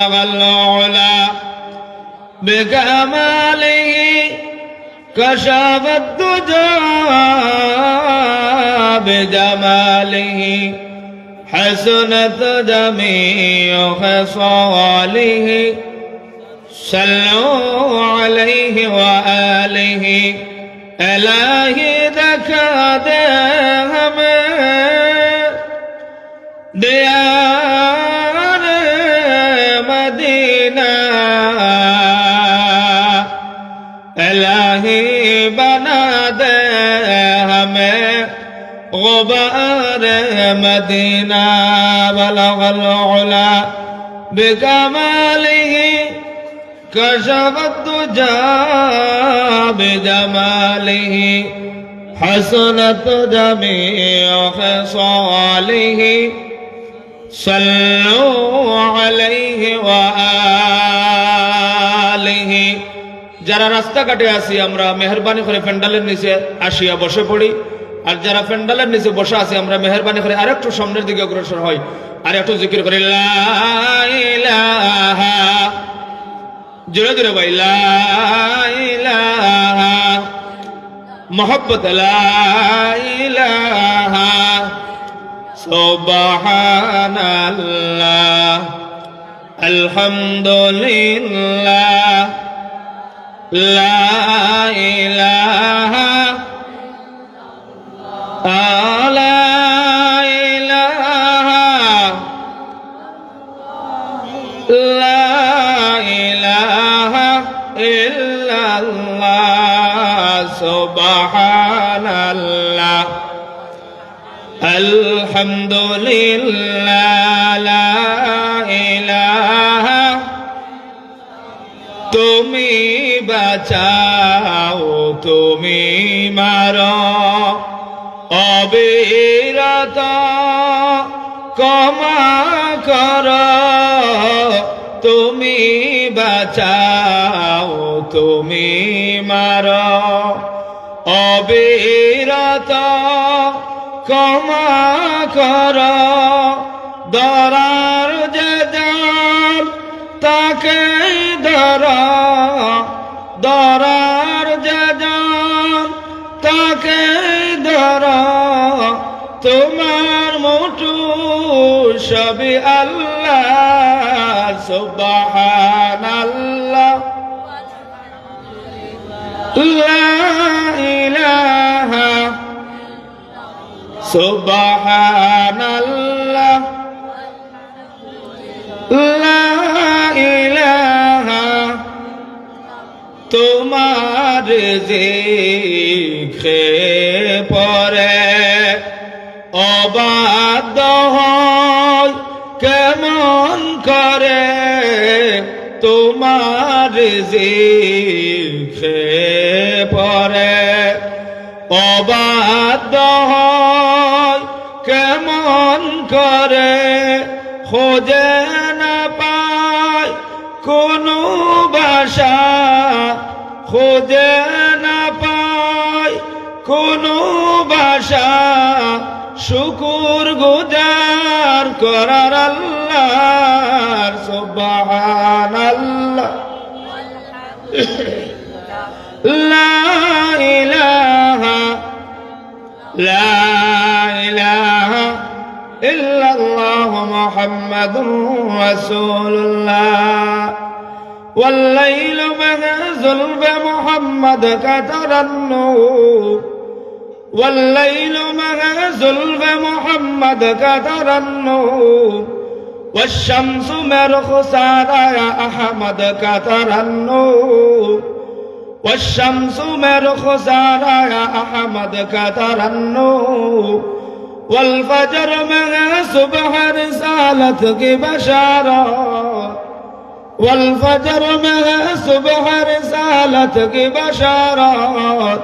العلا بكماله كشف الدجى بجماله حسنت جميع خصاله صلوا عليه وآله إلهي ذكى دهم ديار مدينة إلهي بنا دے ہمیں غبار مدینہ بلغ العلا بكماله كشف الدجى بجماله حسنت جميع خصاله صلوا عليه وآله যারা রাস্তাঘাটে আছি আমরা মেহেরবানি করে প্যান্ডেলের নিচে আসিয়া বসে পড়ি, আর যারা প্যান্ডেলের নিচে বসে আছি আমরা মেহেরবানি করে আরেকটু সামনের দিকে অগ্রসর হই আর একটু জিকির করি লা ইলাহা, জোরে জোরে ভাই লা ইলাহা মোহাব্বত লা ইলাহা সুবহানাল্লাহ আলহামদুলিল্লাহ লা ইলাহা লা ইলাহা লা ইলাহা ইল্লাল্লাহ সুবহানাল্লাহ আলহামদুলিল্লাহ লা ইলাহা তুমি বাঁচাও তুমি মারো অবিরত ক্ষমা করো তুমি বাঁচাও তুমি মারো অবিরত ক্ষমা করো ধরার যে জাল তাকে ধরা ধরার যে জাল তাকে ধরা তোমার মুঠু সবই আল্লাহ সুবহানাল্লাহ লা ইলাহা সুবহানাল্লাহ লা ইলাহা তোমার জিক্রে পরে অবাধ্য হয় কেমন করে তোমার জিক্রে পরে অবাধ্য হয় কেমন করে খোঁজে না পায় কোনো ভাষা খোঁজে না পায় কোনো ভাষা শুকুর গুজার করার আল্লাহর সুবহানাল্লাহ লা ইলাহা লা ইলাহা ইল্লাল্লাহ মুহাম্মাদুর রাসূলুল্লাহ والليل مع ظلم محمد كترنور والليل مع ظلم محمد كترنور والشمس مرخصة يا أحمد كترنور والشمس مرخصة يا أحمد كترنور والفجر مع صبح رسالتك بشارات والفجر مع صبح رسالتك بشارات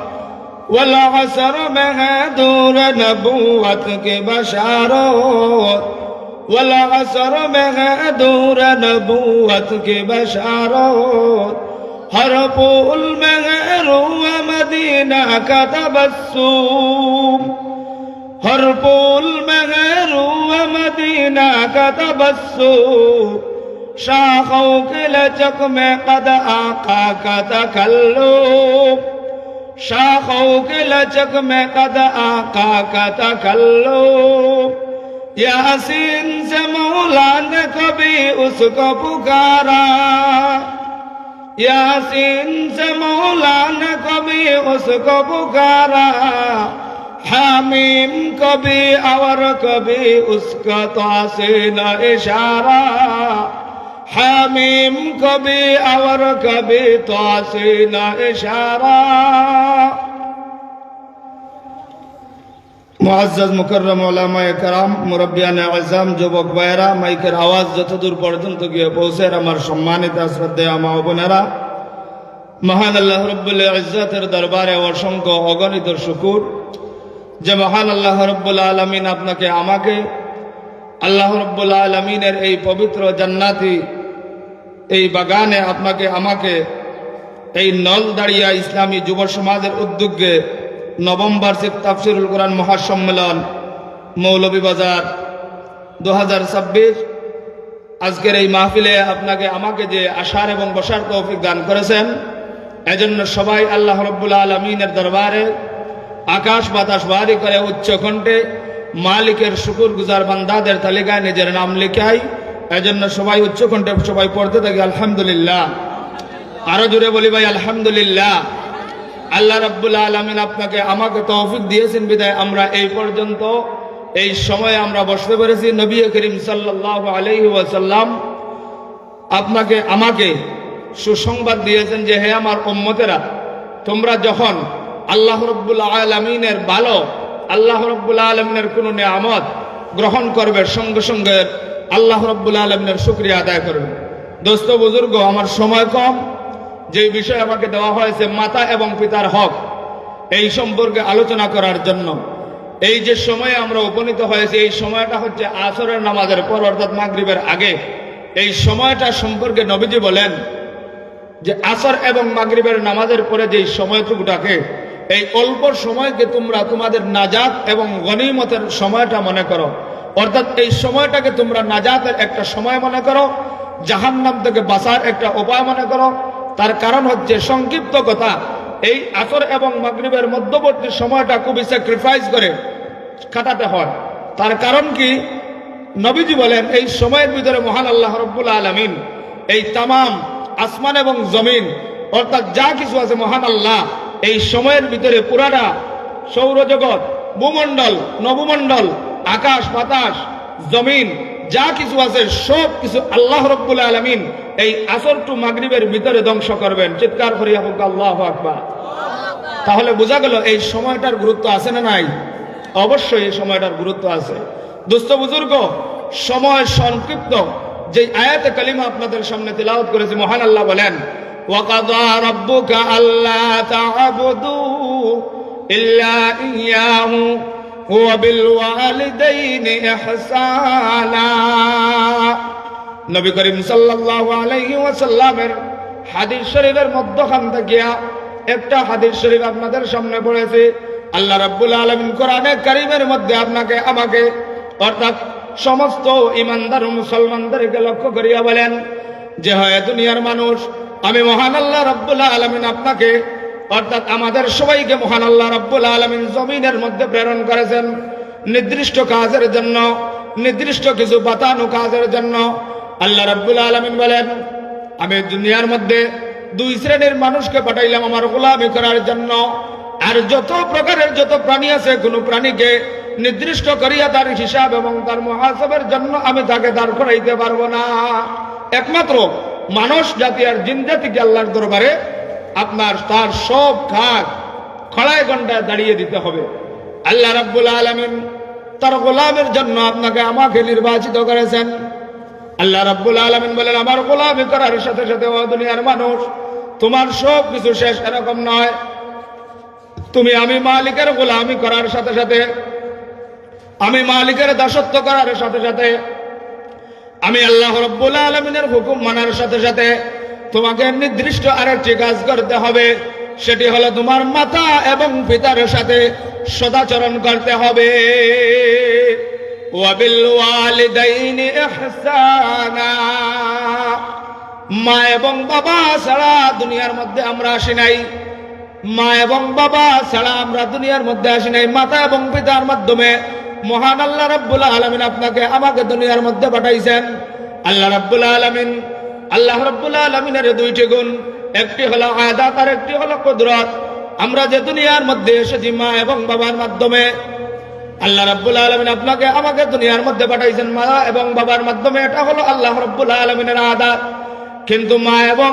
والعصر مع دور نبوتك بشارات والعصر مع دور نبوتك بشارات ہر پھول میں روح مدینہ کا تبسم ہر پھول میں روح مدینہ کا تبسم शाखों के लचक में कद आका का तकल्लुब, शाखों के लचक में कद आका का तकल्लुब। यासीन से मौला ने कभी उसको पुकारा, यासीन से मौला ने कभी उसको पुकारा। हामीम कभी और कभी उसका तासीन इशारा, हामीम कभी और कभी तासीन इशारा। मुअज़्ज़ज़ मुकर्रम उलामाए कराम, मुरब्बियाने आज़म, যুবক ভাইয়েরা, মাইকের আওয়াজ যতদূর পর্যন্ত গিয়ে পৌঁছে আমার সম্মানিত শ্রদ্ধেয় মা ও বোনেরা, মহান আল্লাহ রব্বুল ইজ্জতের দরবারে অসংখ্য অগণিত শুকর যে মহান আল্লাহ রব্বুল আলামিন আপনাকে আমাকে আল্লাহ রব্বুল আলামিনের এই পবিত্র জান্নাতি এই বাগানে আপনাকে আমাকে এই নলদাড়িয়া ইসলামী যুব সমাজের উদ্যোগে নবম বার্ষিক তাফসিরুল কোরআন মহাসম্মেলন মৌলভীবাজার 2026 আজকের এই মাহফিলে আপনাকে আমাকে যে আসার এবং বসার তৌফিক দান করেছেন, এজন্য সবাই আল্লাহ রব্বুল আলামিনের দরবারে আকাশ বাতাস ভারী করে উচ্চ কণ্ঠে মালিকের শুকুর গুজার বান্দাদের তালিকায় নিজের নাম লিখাই। এজন্য সবাই উচ্চ কণ্ঠে সবাই পড়তে থাকি আলহামদুলিল্লাহ। আরো জোরে বলি ভাই আলহামদুলিল্লাহ। আল্লাহ রাব্বুল আলামিন আপনাকে আমাকে তৌফিক দিয়েছেন বিধায় আমরা এই পর্যন্ত এই সময়ে আমরা বসতে পেরেছি। নবী করিম সাল্লাল্লাহু আলাইহি ওয়াসাল্লাম আপনাকে আমাকে সুসংবাদ দিয়েছেন যে হে আমার উম্মতেরা, তোমরা যখন আল্লাহ রাব্বুল আলামিনের ভালো, আল্লাহ রাব্বুল আলামিনের কোনো নিয়ামত গ্রহণ করবে, সঙ্গে সঙ্গে আল্লাহ রাব্বুল আলামিনের শুকরিয়া আদায় করবে। দোস্ত বুজুর্গ, আমার সময় কম, যে বিষয় আমাকে দেওয়া হয়েছে মাতা এবং পিতার হক, এই সম্পর্কে আলোচনা করার জন্য এই যে সময়ে আমরা উপনীত হয়েছি, এই সময়টা হচ্ছে আসরের নামাজের পর অর্থাৎ মাগরিবের আগে। এই সময়টা সম্পর্কে নবীজি বলেন যে আসর এবং মাগরিবের নামাজের পরে যে সময়টুকুটাকে, এই অল্প সময়কে তোমরা তোমাদের নাজাত এবং গনিমতের সময়টা মনে করো, অর্থাৎ এই সময়টাকে তোমরা নাজাতের একটা সময় মনে করো, জাহান্নাম থেকে বাঁচার একটা উপায় মনে করো। তার কারণ হচ্ছে সংক্ষিপ্ত কথা, এই আসর এবং মাগরিবের মধ্যবর্তী সময়টা খুবই স্যাক্রিফাইস করে কাটাতে হয়। তার কারণ কি? নবীজি বলেন এই সময়ের ভিতরে মহান আল্লাহ রাব্বুল আলামিন এই তামাম আসমান এবং জমিন অর্থাৎ যা কিছু আছে মহান আল্লাহ এই সময়ের ভিতরে পুরাটা সৌরজগৎ, ভূমণ্ডল, নভমণ্ডল, আকাশ বাতাস, জমিন যা কিছু আছে সব কিছু আল্লাহ রাব্বুল আলামিন এই আসর টু মাগরিবের ভিতরে ধ্বংস করবেন। চিৎকার করিয়া হোক আল্লাহু আকবার। তাহলে বোঝা গেল এই সময়টার গুরুত্ব আছে না নাই? অবশ্যই এই সময়টার গুরুত্ব আছে। দোস্ত বুজুর্গ, সময় সংক্ষিপ্ত। যে আয়াতে কালিমা আপনাদের সামনে তিলাওয়াত করেছি, মহান আল্লাহ বলেন ওয়াকাযা রাব্বুকা আল্লা তা'বুদু ইল্লা ইয়াহু ওয়া বিল ওয়ালিদাইনি ইহসানা। নবী করিম সাল্লাল্লাহু আলাইহি ওয়াসাল্লামের হাদিস শরীফের মধ্যখান থেকে একটা হাদিস শরীফ আপনাদের সামনে পড়েছে। আল্লাহ রাব্বুল আলামিন কোরআনে কারীমের মধ্যে আপনাকে আমাকে অর্থাৎ সমস্ত ঈমানদার মুসলমানদেরকে লক্ষ্য করিয়া বলেন যে হয় দুনিয়ার মানুষ, আমি মহান আল্লাহ রাব্বুল আলামিন আপনাকে অর্থাৎ আমাদের সবাইকে মহান আল্লাহ রাব্বুল আলামিন জমিনের মধ্যে প্রেরণ করেছেন নির্দিষ্ট কাজের জন্য, নির্দিষ্ট কিছু বাতানো কাজের জন্য। আল্লাহ রাব্বুল আলামিন বলেন আমি দুনিয়ার মধ্যে দুই শ্রেণীর মানুষকে পাঠাইলাম আমার গোলামি করার জন্য। আর যত প্রকারের যত প্রাণী আছে, কোন প্রাণীকে নির্দিষ্ট করিয়া তার হিসাব এবং তার মুহাসাবের জন্য আমি তাকে দাঁড় করাইতে পারবো না। একমাত্র মানুষ জাতি আর জিন জাতিকে আল্লাহর দরবারে আপনার তার সব কাজ খড়ায় ঘন্টায় দাঁড়িয়ে দিতে হবে। আল্লাহ রাব্বুল আলামিন তার গোলামের জন্য আপনাকে আমাকে নির্বাচিত করেছেন। আল্লাহ রাব্বুল আলামিন বলেন আমার গোলামি করার সাথে সাথে ও দুনিয়ার মানুষ, তোমার সব কিছু শেষ এরকম নয়। তুমি আমি মালিকের গোলামি করার সাথে সাথে, আমি মালিকের দাসত্ব করার সাথে সাথে, আমি আল্লাহ রাব্বুল আলামিনের হুকুম মানার সাথে সাথে তোমাকে নির্দিষ্ট আরেকটি কাজ করতে হবে। সেটি হলো তোমার মাতা এবং পিতার সাথে সদাচরণ করতে হবে। ওয়া বিল ওয়ালিদাইনি ইহসানা। মা এবং বাবা ছাড়া দুনিয়ার মধ্যে আমরা আসি নাই। মা এবং বাবা ছাড়া আমরা দুনিয়ার মধ্যে আসি নাই। মাতা এবং পিতার মাধ্যমে মহান আল্লাহ রাব্বুল আলামিন আপনাকে আমাকে দুনিয়ার মধ্যে পাঠাইছেন। আল্লাহ রাব্বুল আলামিনের দুইটি গুণ, একটি হলো আয়াত আর একটি হলো কুদরত। আমরা যে দুনিয়ার মধ্যে এসেছি মা এবং বাবার মাধ্যমে, আল্লাহ রাব্বুল আলামিন আপনাকে আমাকে দুনিয়ার মধ্যে পাঠাইছেন মা এবং বাবার মাধ্যমে। এটা হলো আল্লাহ রাব্বুল আলামিনের আয়াত। কিন্তু মা এবং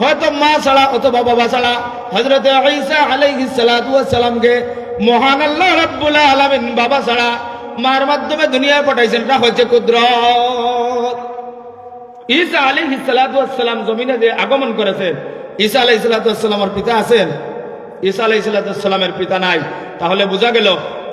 হয়তো মা ছাড়া অথবা বাবা ছাড়া হযরত ঈসা আলাইহিস সালাতু ওয়াস সালামকে মহান আল্লাহ রাব্বুল আলামিন বাবা ছাড়া মার মাধ্যমে দুনিয়ায় পাঠাইছেন। এটা হচ্ছে কুদরত। ঈসা আলাইহিস সালাতু ওয়াস সালাম জমিনে যে আগমন করেছেন, ঈসা আলাইহিস সালাতু ওয়াস সালামের পিতা আছেন? ঈসা আলাইহিস সালাতু ওয়াস সালামের পিতা নাই। তাহলে বোঝা গেল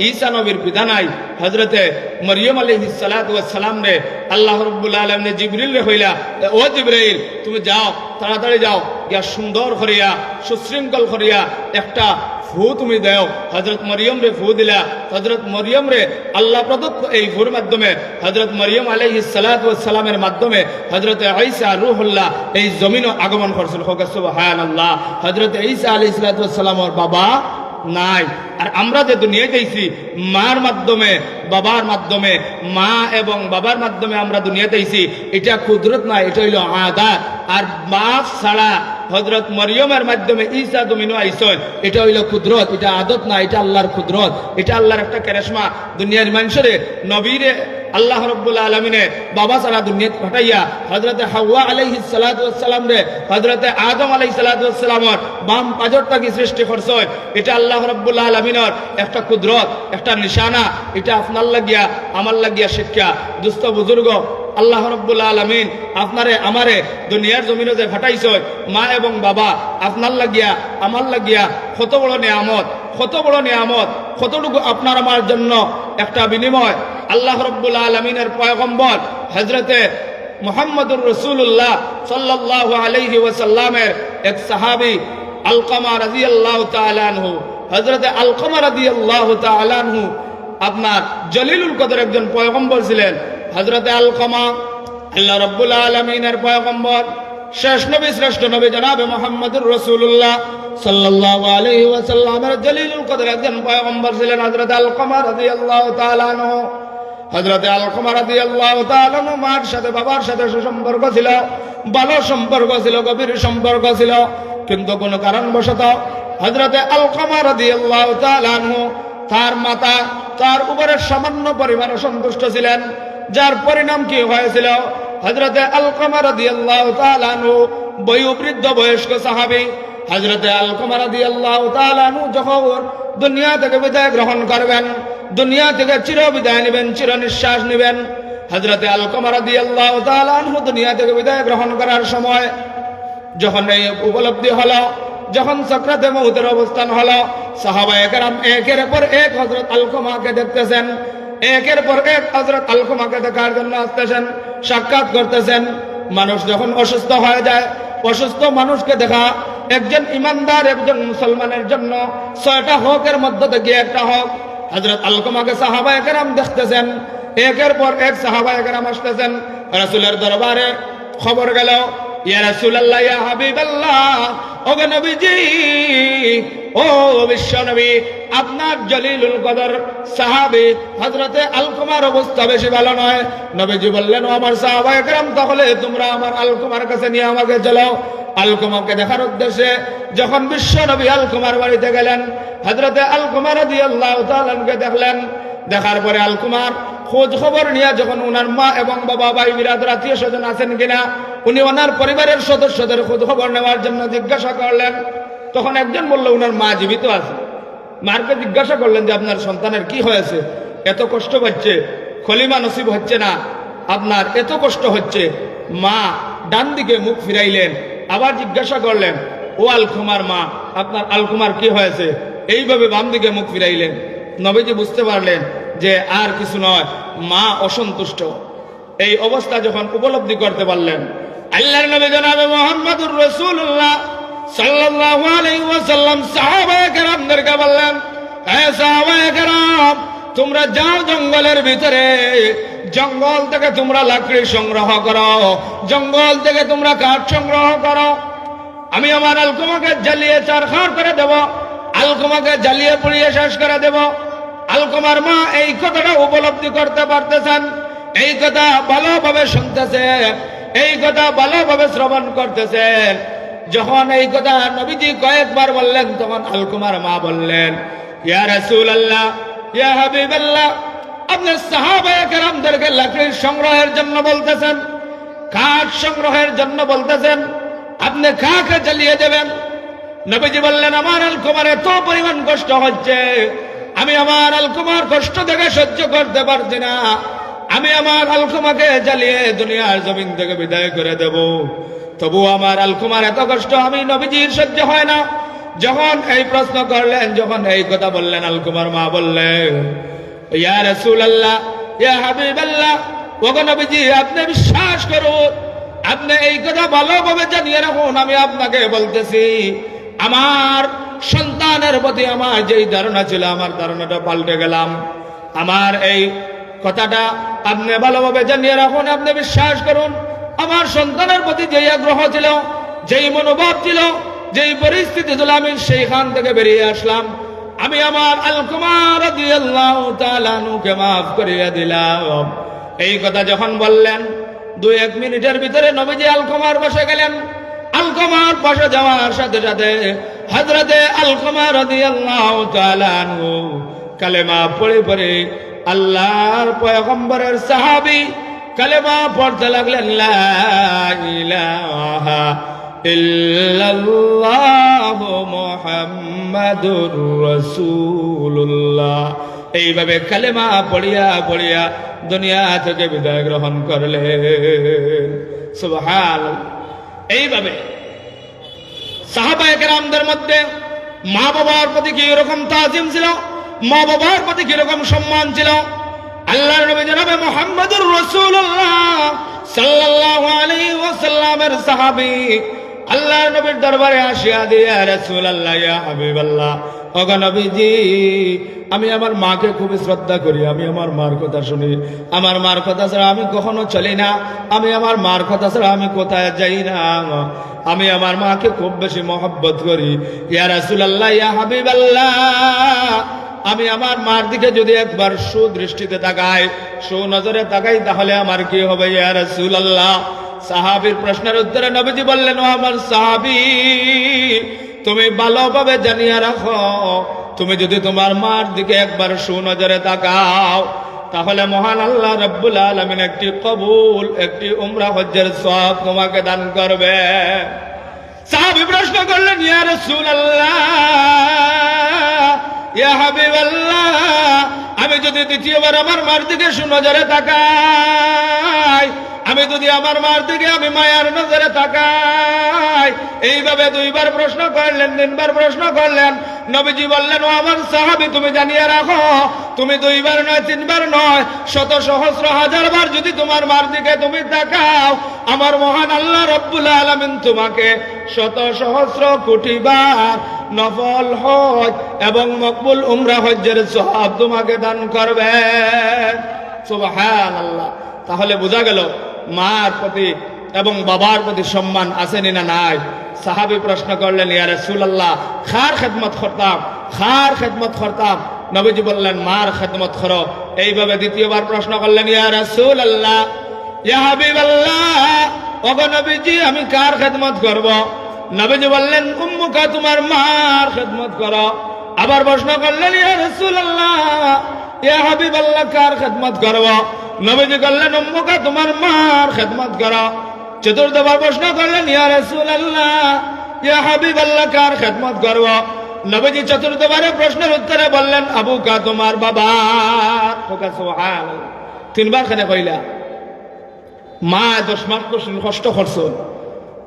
ঈসা নবীর পিতা নাই। হযরতে মরিয়ম আলাইহিস সালাতু ওয়াস সালাম রে আল্লাহ রাব্বুল আলামিন জিবরিল রে হইলা, ও জিবরাইল তুমি যাও, তাড়াতাড়ি যাও, গিয়া সুন্দর করিয়া সুশৃঙ্খল করিয়া একটা ফু তুমি দেও। হযরত মরিয়ম রে ফু দিলা। হযরত মরিয়ম রে আল্লাহ প্রদত্ত এই ফুর মাধ্যমে হযরত মরিয়ম আলাইহিস সালাতু ওয়াস সালামের মাধ্যমে হযরত ঈসা রূহুল্লাহ এই জমিনে আগমন করছিল। হোক সুবহানাল্লাহ। হযরত ঈসা আলাইহিস সালাতু ওয়াস সালামের বাবা নাই। আর আমরা যে দুনিয়ায় যাইছি মার মাধ্যমে বাবার মাধ্যমে, মা এবং বাবার মাধ্যমে আমরা দুনিয়াতে আইছি। এটা কুদরত না, এটা হইল আদাত। আর মা ছাড়া হযরত মরিয়মের মাধ্যমে ঈসা জমিনে আইছেন, এটা হইল কুদরত। এটা আদত না, এটা আল্লাহর কুদরত। এটা আল্লাহর একটা কারিশমা। দুনিয়ার মানুষরে নবীরে আল্লাহ রাব্বুল আলামিনে বাবা ছাড়া দুনিয়াতে পাঠাইয়া হযরতে হাওয়া আলাইহিস সালাতু ওয়াস সালাম রে হযরতে আদম আলাইহিস সালাতু ওয়াস সালামের বাম পাজরটাকে সৃষ্টি করছেন। এটা আল্লাহ রাব্বুল আলামিনের একটা কুদরত, একটা নিশানা। এটা আপনার লাগিয়া আমার লাগিয়া শিক্ষা। দুস্থ বুজুর্গ, আল্লাহ রাব্বুল আলামিন আপনারে আমারে দুনিয়ার জমিনে যে পাঠাইছে মা এবং বাবা আপনার লাগিয়া আমার লাগিয়া কত বড় নিয়ামত, কত বড় নিয়ামত, কতটুকু আপনার আমার জন্য একটা বিনিময়। আল্লাহ রাব্বুল আলামিনের পয়গম্বর হযরতে মুহাম্মদুর রাসূলুল্লাহ সাল্লাল্লাহু আলাইহি ওয়াসাল্লামের এক সাহাবী আলকামা রাদিয়াল্লাহু তাআলা আনহু, হযরতে আলকামা রাদিয়াল্লাহু তাআলা আনহু আপনার জলিলুল কদর একজন পয়গম্বর ছিলেন। হযরতে আলকামা আল্লাহ রাব্বুল আলামিনের পয়গম্বর, শেষ নবী শ্রেষ্ঠ নবী জনাবে মুহাম্মদুর রাসূলুল্লাহ সাল্লাল্লাহু আলাইহি ওয়াসাল্লামের জলিলুল কদর একজন পয়গম্বর ছিলেন হযরতে আলকামা রাদিয়াল্লাহু তাআলা আনহু। হযরতে আলকামা রাদিয়াল্লাহু তাআলা আনহু মার সাথে বাবার সাথে সুসম্পর্ক ছিল, ভালো সম্পর্ক ছিল, গভীর সম্পর্ক ছিল। কিন্তু কোন কারণবশত হযরতে আলকামা রাদিয়াল্লাহু তাআলা আনহু তার মাতা তার উপরে সামান্য পরিমাণ অসন্তুষ্ট ছিলেন, যার পরিণাম কি হয়েছিল? হযরতে আলকামা রাদিয়াল্লাহু তাআলা আনহু বয়োবৃদ্ধ বয়স্ক সাহাবী হযরতে আলকামা রাদিয়াল্লাহু তাআলা আনহু যখন দুনিয়া থেকে বিদায় গ্রহণ করবেন, দুনিয়া থেকে চির বিদায় নেবেন, চির নিঃশ্বাস নেবেন, হযরতে আলকামা রাদিয়াল্লাহু তাআলা আনহু দুনিয়া থেকে বিদায় গ্রহণ করার সময় যখন এই উপলব্ধি হলো, যখন সাকরাতে মউতের অবস্থান হলো, সাহাবায়ে কেরাম একের পর এক হযরত আলকামাকে দেখতেছেন, একের পর এক হযরত আলকামাকে দেখার জন্য আসতেছেন, সাক্ষাৎ করতেছেন। মানুষ যখন অসুস্থ হয়ে যায়, অসুস্থ মানুষকে দেখা একজন ইমানদার একজন মুসলমানের জন্য 6টা হকের মধ্য থেকে একটা হক। হযরত আলকামাকে সাহাবায়ে কেরাম দেখতেছেন, একের পর এক সাহাবায়ে কেরাম আসতেছেন রাসূলের দরবারে। খবর গেল, ইয়া রাসূলুল্লাহ, ইয়া হাবিবাল্লাহ, ও নবীজি, ও বিশ্ব নবী, আপনার জলিলুল কদর সাহাবী হযরতে আলকামার অবস্থা বেশি ভালো নয়। নবীজি বললেন, ও আমার সাহাবায়ে কেরাম, তাহলে তোমরা আমার আলকামার কাছে নিয়ে আমাকে চলো। আলকামাকে দেখার উদ্দেশ্যে যখন বিশ্ব নবী আলকামার বাড়িতে গেলেন, হযরতে আলকামা রাদিয়াল্লাহু তাআলা আনহুকে দেখলেন। দেখার পরে আলকামার খোঁজ খবর নিয়ে যখন ওনার মা এবং বাবা, ভাই বিরাদর, আত্মীয় স্বজন আছেন কিনা, উনি ওনার পরিবারের সদস্যদের খোঁজ খবর নেওয়ার জন্য জিজ্ঞাসা করলেন। তখন একজন বলল ওনার মা জীবিত আছে। মারকে জিজ্ঞাসা করলেন যে আপনার সন্তানের কি হয়েছে, এত কষ্ট পাচ্ছে, খলিমা নসিব হচ্ছে না, আপনার এত কষ্ট হচ্ছে। মা ডান দিকে মুখ ফিরাইলেন, আবার জিজ্ঞাসা করলেন, ও আলকামার মা, আপনার আলকামার কি হয়েছে? এইভাবে বাম দিকে মুখ ফিরাইলেন। নবীজি বুঝতে পারলেন যে আর কিছু নয়, মা অসন্তুষ্ট। এই অবস্থা যখন উপলব্ধি করতে পারলেন, আল্লাহর নবী জনাবে মুহাম্মদুর রাসূলুল্লাহ সাল্লাল্লাহু আলাইহি ওয়াসাল্লাম সাহাবায়ে কেরামদেরকে বললেন, হে সাহাবায়ে কেরাম, তোমরা যাও জঙ্গলের ভিতরে, জঙ্গল থেকে তোমরা লাকড়ি সংগ্রহ করো, জঙ্গল থেকে তোমরা কাঠ সংগ্রহ করো। আমি আমার আলকমাকে জ্বালিয়ে চারখার করে দেব, আলকমাকে জ্বালিয়ে পুড়িয়ে শেষ করে দেব। আলকমার মা এই কথাটা উপলব্ধি করতে পারতেছেন, এই কথা ভালোভাবে শুনতেছেন, এই কথা ভালোভাবে শ্রবণ করতেছেন। যখন এই কথা নবীজি কয়েকবার বললেন, তখন আলকমার মা বললেন, ইয়া রাসূলুল্লাহ, ইয়া হাবিবাল্লাহ, আপনি সাহাবায়ে কেরামদেরকে লাকড়ির সংগ্রহের জন্য বলতেছেন, কাঠ সংগ্রহের জন্য বলতেছেন, আপনি কাকে জ্বালিয়ে দেবেন? নবীজি বললেন, আমার আলকমার এত পরিমাণ কষ্ট হচ্ছে, আমি আমার আলকমার কষ্ট দেখে সহ্য করতে পারছি না, আমি আমার আলকমাকে জ্বালিয়ে দুনিয়ার জমিন থেকে বিদায় করে দেব। তবু আমার আলকমার এত কষ্ট আমি নবীজির সহ্য হয় না। যখন এই প্রশ্ন করলেন, যখন এই কথা বললেন, আলকমার মা বললেন, ইয়া রাসূলুল্লাহ, ইয়া হাবিবাল্লাহ, ওগো নবীজি, আপনি বিশ্বাস করুন, আপনি এই কথা ভালোভাবে জানিয়ে রাখুন, আমি আপনাকে বলতেছি, আমার সন্তানের প্রতি আমার যেই ধারণা ছিল, আমার ধারণাটা পাল্টে গেলাম। আমার এই কথাটা আপনি ভালোভাবে জানিয়ে রাখুন, আপনি বিশ্বাস করুন, আমার সন্তানের প্রতি যেই আগ্রহ ছিল, যেই মনোভাব ছিল, যেই পরিস্থিতি ছিল, আমি সেইখান থেকে বেরিয়ে আসলাম। আমি আমার আলকমা রাদিয়াল্লাহু তাআলা আনহুকে মাফ করিয়ে দিলাম। এই কথা যখন বললেন, 2-1 মিনিটের ভিতরে নবীজি আলকমার পাশে গেলেন। আলকমার পাশে যাওয়ার সাথে সাথে হযরতে আলকমা রাদিয়াল্লাহু তাআলা আনহু কালেমা পড়ে পড়ে আল্লাহর পয়গম্বরের সাহাবী কালেমা পড়তে লাগলেন, লা ইলাহা ইল্লাল্লাহু মুহাম্মাদুর রাসূলুল্লাহ। এইভাবে কালেমা পড়িয়া পড়িয়া দুনিয়া থেকে বিদায় গ্রহণ করলেন। সুবহানাল্লাহ। এইভাবে সাহাবায়ে কেরামদের মধ্যে মা বাবার প্রতি কি এরকম তাজিম ছিল, মা বাবার প্রতি কি রকম সম্মান ছিল। আল্লাহর নবী জনাবে মুহাম্মদুর রাসূলুল্লাহ সাল্লাল্লাহু আলাইহি ওয়াসাল্লামের সাহাবী আল্লাহর নবীর দরবারে আসিয়া দিয়ে, ইয়া রাসূলুল্লাহ, ইয়া হাবিবাল্লাহ, ওগো নবীজি, আমি আমার মাকে খুব শ্রদ্ধা করি, আমি আমার মার কথা শুনি, আমার মার কথা ছাড়া আমি কখনো চলি না, আমি আমার মার কথা ছাড়া আমি কোথায় যাই না, আমি আমার মাকে খুব বেশি মহব্বত করি। ইয়া রাসূলুল্লাহ, ইয়া হাবিবাল্লাহ, আমি আমার মার দিকে যদি একবার সুদৃষ্টিতে তাকাই, সুনজরে তাকাই, তাহলে আমার কি হবে? ইয়া রাসূলুল্লাহ। সাহাবীর প্রশ্নের উত্তরে নবীজি বললেন, ও আমার সাহাবী, তুমি ভালোভাবে জানিয়ে রাখো, তুমি যদি তোমার মার দিকে একবার সুনজরে তাকাও, তাহলে মহান আল্লাহ রাব্বুল আলামিন একটি কবুল, একটি উমরা হজ্জের সওয়াব তোমাকে দান করবে। সাহাবী প্রশ্ন করলেন, ইয়া রাসূলুল্লাহ, ইয়া হাবিবাল্লাহ, আমি যদি দ্বিতীয়বার আমার মার দিকে সুনজরে তাকাই, আমি যদি আমার মার দিকে আমি মায়ার নজরে তাকাই, এইভাবে 2বার প্রশ্ন করলেন, 3বার প্রশ্ন করলেন। নবীজি বললেন, ও আমার সাহাবী, তুমি জানিয়ে রাখো, তুমি 2বার নয়, 3বার নয়, শত সহস্র হাজার বার যদি তোমার মার দিকে তুমি তাকাও, আমার মহান আল্লাহ রাব্বুল আলামিন তোমাকে শত সহস্র কোটি বার নফল হজ এবং মকবুল উমরা হজ্জের সওয়াব তোমাকে দান করবে। সুবহানাল্লাহ। তাহলে বোঝা গেল মার প্রতি এবং বাবার প্রতি সম্মান আসেনি না নাই? সাহাবী প্রশ্ন করলেন, ইয়া রাসূলুল্লাহ, খার খেদমত করতাম, খার খেদমত করতাম। নবীজি বললেন, মার খেদমত করো। এইভাবে দ্বিতীয়বার প্রশ্ন করলেন, ইয়া রাসূলুল্লাহ, ইয়া হাবিবাল্লাহ, ওগো নবীজি, আমি কার খেদমত করব? নবীজি বললেন, উম্মুকা, তোমার মার খেদমত করো। আবার প্রশ্ন করলেন, ইয়া রাসূলুল্লাহ, ইয়া হাবিবাল্লাহ, কার খেদমত করব? নবীজি বললেন, উম্মুকা, তোমার মার খেদমত করো। চতুর্থবার প্রশ্ন করলেন, ইয়া রাসূলুল্লাহ, ইয়া হাবিবাল্লাহ, কার খেদমত করব? নবীজি চতুর্থবারে প্রশ্নের উত্তরে বললেন, আবুকা, তোমার বাবা। সুবহানাল্লাহ। 3বার কেন কইলা? মা 10 মাস কষ্ট করছো,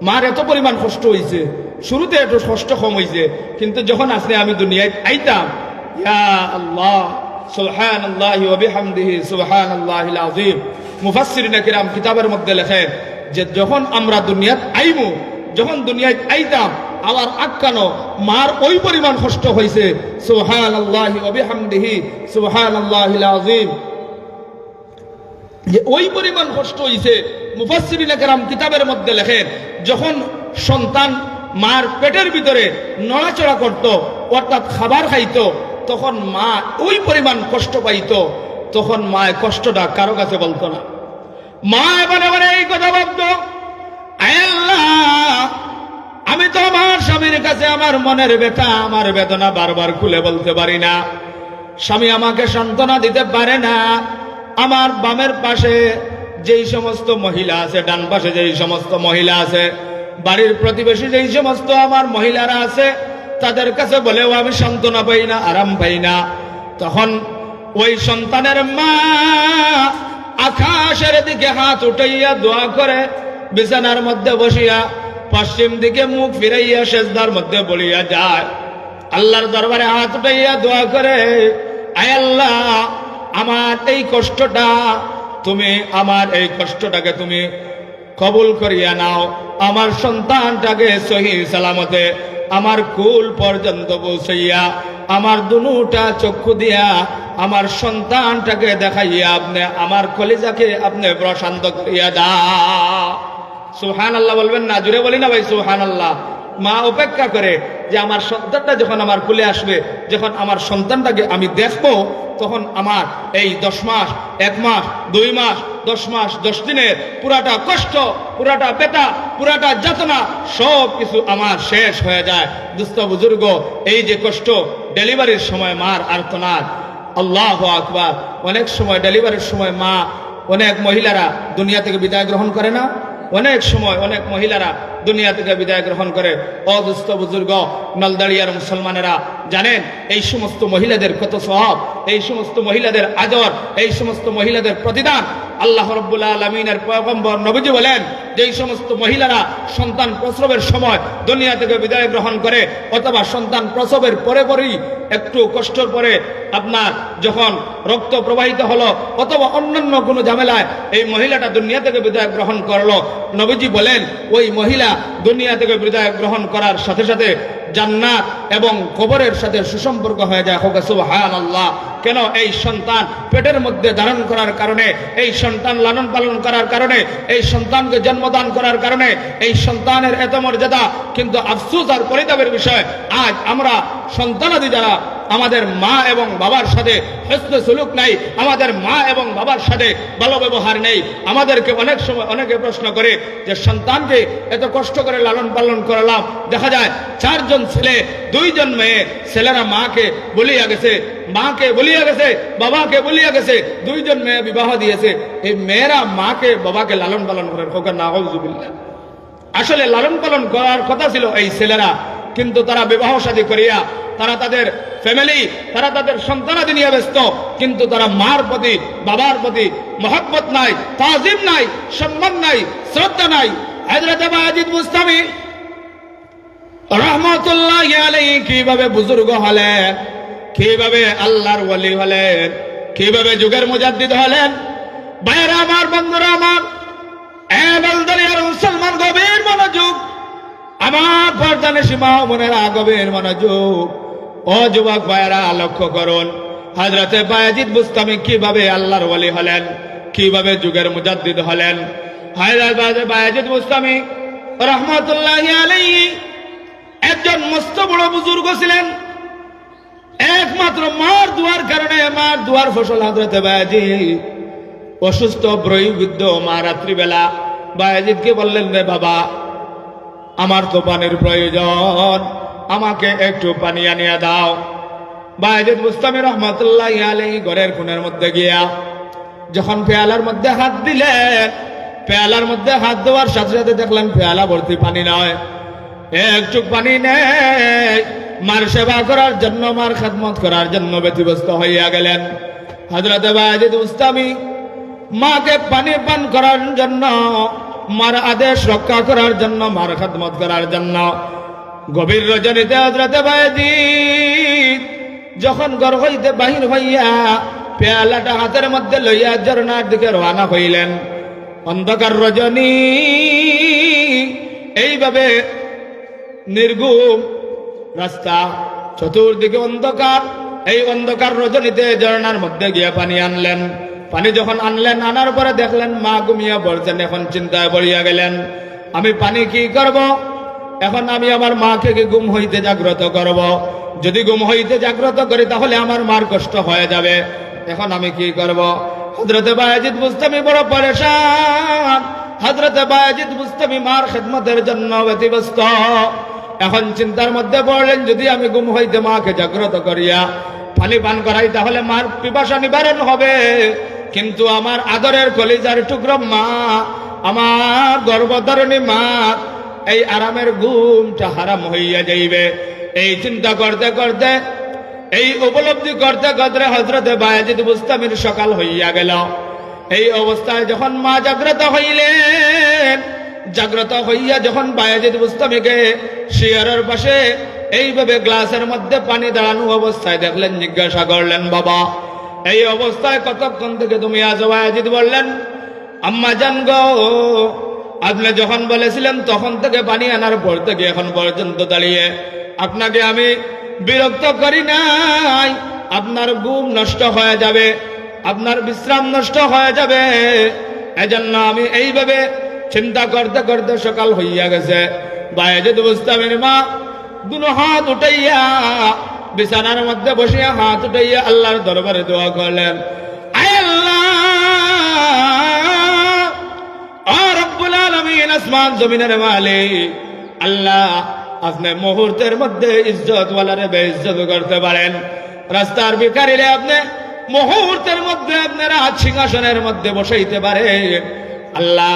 মার এত পরিমাণ কষ্ট হয়েছে, শুরুতে একটু কষ্ট কম হয়েছে, কিন্তু যখন আসলে আমি দুনিয়ায় আইতাম, ইয়া আল্লাহ, সুবহানাল্লাহি ওয়া বিহামদিহি, সুবহানাল্লাহিল আযীম। মুফাসসিরিনে কিরাম কিতাবের মধ্যে লেখেন যে যখন আমরা দুনিয়াত আইমু, যখন দুনিয়ায় আইতাম, আবার আটকানো মার ওই পরিমাণ কষ্ট হয়েছে। সুবহানাল্লাহি ওয়া বিহামদিহি সুবহানাল্লাহিল আযীম। যে ওই পরিমাণ কষ্ট হয়েছে, মুফাসসিরিনে কেরাম কিতাবের মধ্যে লেখেন, যখন সন্তান মার পেটের ভিতরে নড়াচড়া করত, অর্থাৎ খাবার খাইতো, তখন মা ওই পরিমাণ কষ্ট পাইতো। তখন মা কষ্টটা কারো কাছে বলতো না। মা এবারে এবারে এই কথা ভাবতো, আয় আল্লাহ, আমি তো আমার স্বামীর কাছে আমার মনের ব্যথা, আমার বেদনা বারবার খুলে বলতে পারি না। স্বামী আমাকে সান্ত্বনা দিতে পারে না। আমার বামের পাশে যেই সমস্ত মহিলা আছে, ডান পাশে যেই সমস্ত মহিলা আছে, বাড়ির প্রতিবেশী যেই সমস্ত আমার মহিলারা আছে, তাদের কাছে বলেও আমি সান্ত্বনা পাই না, আরাম পাই না। তখন ওই সন্তানের মা আকাশের দিকে হাত উঠাইয়া দোয়া করে, বিছানার মধ্যে বসিয়া পশ্চিম দিকে মুখ ফিরাইয়া সেজদার মধ্যে বলিয়া যায়, আল্লাহর দরবারে হাত উঠাইয়া দোয়া করে, আয় আল্লাহ, আমার এই কষ্টটা তুমি, আমার এই কষ্টটাকে তুমি কবুল করিয়া নাও। আমার সন্তানটাকে সহি সালামতে আমার কুল পর্যন্ত পৌঁছাইয়া, আমার দুনুটা চক্ষু দিয়া আমার সন্তানটাকে দেখাইয়া আপনি আমার কলিজাকে আপনি প্রশান্ত করিয়া দাও। সুবহানাল্লাহ বলবেন না? জুড়ে বলি না ভাই সুবহানাল্লাহ। মা অপেক্ষা করে যে আমার সন্তানটা যখন আমার কুলে আসবে, যখন আমার সন্তানটাকে আমি দেখবো, তখন আমার এই 10 মাস, 1 মাস, 2 মাস, 10 মাস, 10 দিনের পুরাটা কষ্ট, পুরাটা ব্যথা, পুরাটা যাতনা সব কিছু আমার শেষ হয়ে যায়। দুস্থ বুজুর্গ, এই যে কষ্ট, ডেলিভারির সময় মার আর্তনাদ, আল্লাহু আকবার। অনেক সময় ডেলিভারির সময় মা, অনেক মহিলারা দুনিয়া থেকে বিদায় গ্রহণ করে না? অনেক সময় অনেক মহিলারা দুনিয়া থেকে বিদায় গ্রহণ করে। অদুস্থ বুজুর্গ, নলদাড়িয়ার মুসলমানেরা জানেন এই সমস্ত মহিলাদের কত সওয়াব, এই সমস্ত মহিলাদের আদর, এই সমস্ত মহিলাদের প্রতিদান। আল্লাহ রাব্বুল আলামিনের পয়গম্বর নবীজি বলেন যে এই সমস্ত মহিলারা সন্তান প্রসবের সময় দুনিয়া থেকে বিদায় গ্রহণ করে, অথবা সন্তান প্রসবের পরে পরেই একটু কষ্টের পরে আপনার যখন রক্ত প্রবাহিত হলো, অথবা অন্যান্য কোনো ঝামেলায় এই মহিলাটা দুনিয়া থেকে বিদায় গ্রহণ করলো, নবীজি বলেন ওই মহিলা দুনিয়া থেকে বিদায় গ্রহণ করার সাথে সাথে জান্নাত এবং কবরের সাথে সুসম্পর্ক হয়ে যায়। সুবহানাল্লাহ। কেন? এই সন্তান পেটের মধ্যে ধারণ করার কারণে, এই সন্তান লালন পালন করার কারণে, এই সন্তানকে জন্মদান করার কারণে এই সন্তানের এত মর্যাদা। কিন্তু আফসোস আর পরিতাপের বিষয়, আজ আমরা সন্তানাদি যারা আমাদের মা এবং বাবার সাথে হসনে সুলুক নাই, আমাদের মা এবং বাবার সাথে ভালো ব্যবহার নেই। আমাদেরকে অনেক সময় অনেকে প্রশ্ন করে যে সন্তানকে এত কষ্ট করে লালন পালন করলাম, দেখা যায় 4 জন ছেলে 2 জন মেয়ে। ছেলেরা মাকে বলিয়া গেছে, মাকে বলিয়া গেছে, বাবাকে বলিয়া গেছে, 2 জন মেয়ে বিবাহ দিয়েছে। এই মেয়েরা মাকে বাবাকে লালন পালন করেন। হোক নাউযুবিল্লাহ। আসলে লালন পালন করার কথা ছিল এই ছেলেরা, কিন্তু তারা বিবাহ শাদী করিয়া তারা তাদের ফ্যামিলি, তারা তাদের সন্তানাদি নিয়ে ব্যস্ত, কিন্তু তারা মার প্রতি বাবার প্রতি মহব্বত নাই, তাজিম নাই, সম্মান নাই, শ্রদ্ধা নাই। হযরত বাজিদ বুস্তামি রাহমাতুল্লাহি আলাইহি কিভাবে বুজুর্গ হলেন, কিভাবে আল্লাহর ওলি হলেন, কিভাবে যুগের মুজাদ্দিদ হলেন। ভাইরা আমার, বন্ধুরা আমার, মুসলমান গভীর মনোযোগ, আমার পর্দানে সীমা মনেরা গভীর মনোযোগ। ও যুবক ভাইরা, লক্ষ্য করুন হযরতে বায়েজিদ বুস্তামি কিভাবে আল্লাহর ওলি হলেন, কিভাবে যুগের মুজাদ্দিদ হলেন। হযরতে বায়েজিদ বুস্তামি রাহমাতুল্লাহি আলাইহি একজন মস্ত বড় বুজুর্গ ছিলেন। একমাত্র মার দুয়ার কারণে, মার দুয়ার ফসল হযরতে বায়েজিদ অসুস্থ বৃদ্ধ মা রাত্রিবেলা বায়েজিদকে বললেন, রে বাবা, আমার তো পানির প্রয়োজন, আমাকে একটু পানি আনিয়া দাও। বায়েজিদ বুস্তামি রাহমাতুল্লাহি আলাইহি ঘরের কোণের মধ্যে গিয়া যখন পেয়ালার মধ্যে হাত দিলেন, পেয়ালার মধ্যে হাত দেওয়ার সাথে সাথে দেখলেন পেয়ালা ভর্তি পানি নয়, একটু পানি নেই। মার সেবা করার জন্য, মার খেদমত করার জন্য ব্যতিব্যস্ত হইয়া গেলেন। হযরতে বায়েজিদ বুস্তামি মাকে পানি পান করার জন্য, মার আদেশ রক্ষা করার জন্য, মার খেদমত করার জন্য গভীর রজনীতে হযরতে বায়েজিদ যখন ঘর হইতে বাহির হইয়া পেয়ালাটা হাতের মধ্যে লইয়া ঝর্ণার দিকে রওনা হইলেন। অন্ধকার রজনী, এইভাবে নির্ঘুম রাস্তা, চতুর্দিকে অন্ধকার। এই অন্ধকার রজনীতে ঝর্ণার মধ্যে গিয়ে পানি আনলেন। পানি যখন আনলেন, আনার পরে দেখলেন মা ঘুমিয়ে পড়ছেন। এখন চিন্তায় পড়িয়া গেলেন, আমি পানি কি করব? এখন আমি আমার মাকে কি ঘুম হইতে জাগ্রত করব? যদি ঘুম হইতে জাগ্রত করি তাহলে আমার মার কষ্ট হয়ে যাবে। এখন আমি কি করব? হযরতে বায়েজিদ বুস্তামি বড় পরেশান। হযরতে বায়েজিদ বুস্তামি মার খেদমতের জন্য ব্যতিব্যস্ত। এখন চিন্তার মধ্যে পড়লেন, যদি আমি ঘুম হইতে মাকে জাগ্রত করিয়া পানি পান করাই তাহলে মার পিপাসা নিবারণ হবে, কিন্তু আমার আদরের কলিজার টুকরো মা, আমার গর্ভধারিণী মা, এই আরামের ঘুমটা হারাম হইয়া যাইবে। এই চিন্তা করতে করতে, এই উপলব্ধি করতে করতে হযরতে বায়েজিদ বুস্তামির সকাল হইয়া গেল। এই অবস্থায় যখন মা জাগ্রত হইলেন, জাগ্রত হইয়া যখন বায়েজিদ বুস্তামিকে শিয়রের পাশে এইভাবে গ্লাসের মধ্যে পানি দাঁড়ানো অবস্থায় দেখলেন, জিজ্ঞাসা করলেন, বাবা এই অবস্থায় কতক্ষণ থেকে তুমি আছো? বায়েজিদ বললেন, আম্মা জান গো, আপনি যখন বলেছিলেন তখন থেকে পানি আনার পর থেকে এখন পর্যন্ত দাঁড়িয়ে আপনাকে আমি বিরক্ত করি নাই। আপনার ঘুম নষ্ট হয়ে যাবে, আপনার বিশ্রাম নষ্ট হয়ে যাবে, এজন্য আমি এইভাবে চিন্তা করতে করতে সকাল হইয়া গেছে। বায়েজিদ বুস্তামির মা দুনো হাত উঠাইয়া বিছানার মধ্যে বসিয়া হাত উঠাইয়া আল্লাহর দরবারে দোয়া করলেন, আয় আল্লাহ, ও রব্বুল আলামিন, আসমান জমিনের মালিক আল্লাহ, আপনি মুহূর্তের মধ্যে ইজ্জত ওয়ালারে বেইজ্জত করতে পারেন। রাস্তার ভিখারিরে আপনি মুহূর্তের মধ্যে আপনারা সিংহাসনের মধ্যে বসাইতে পারেন। আল্লাহ,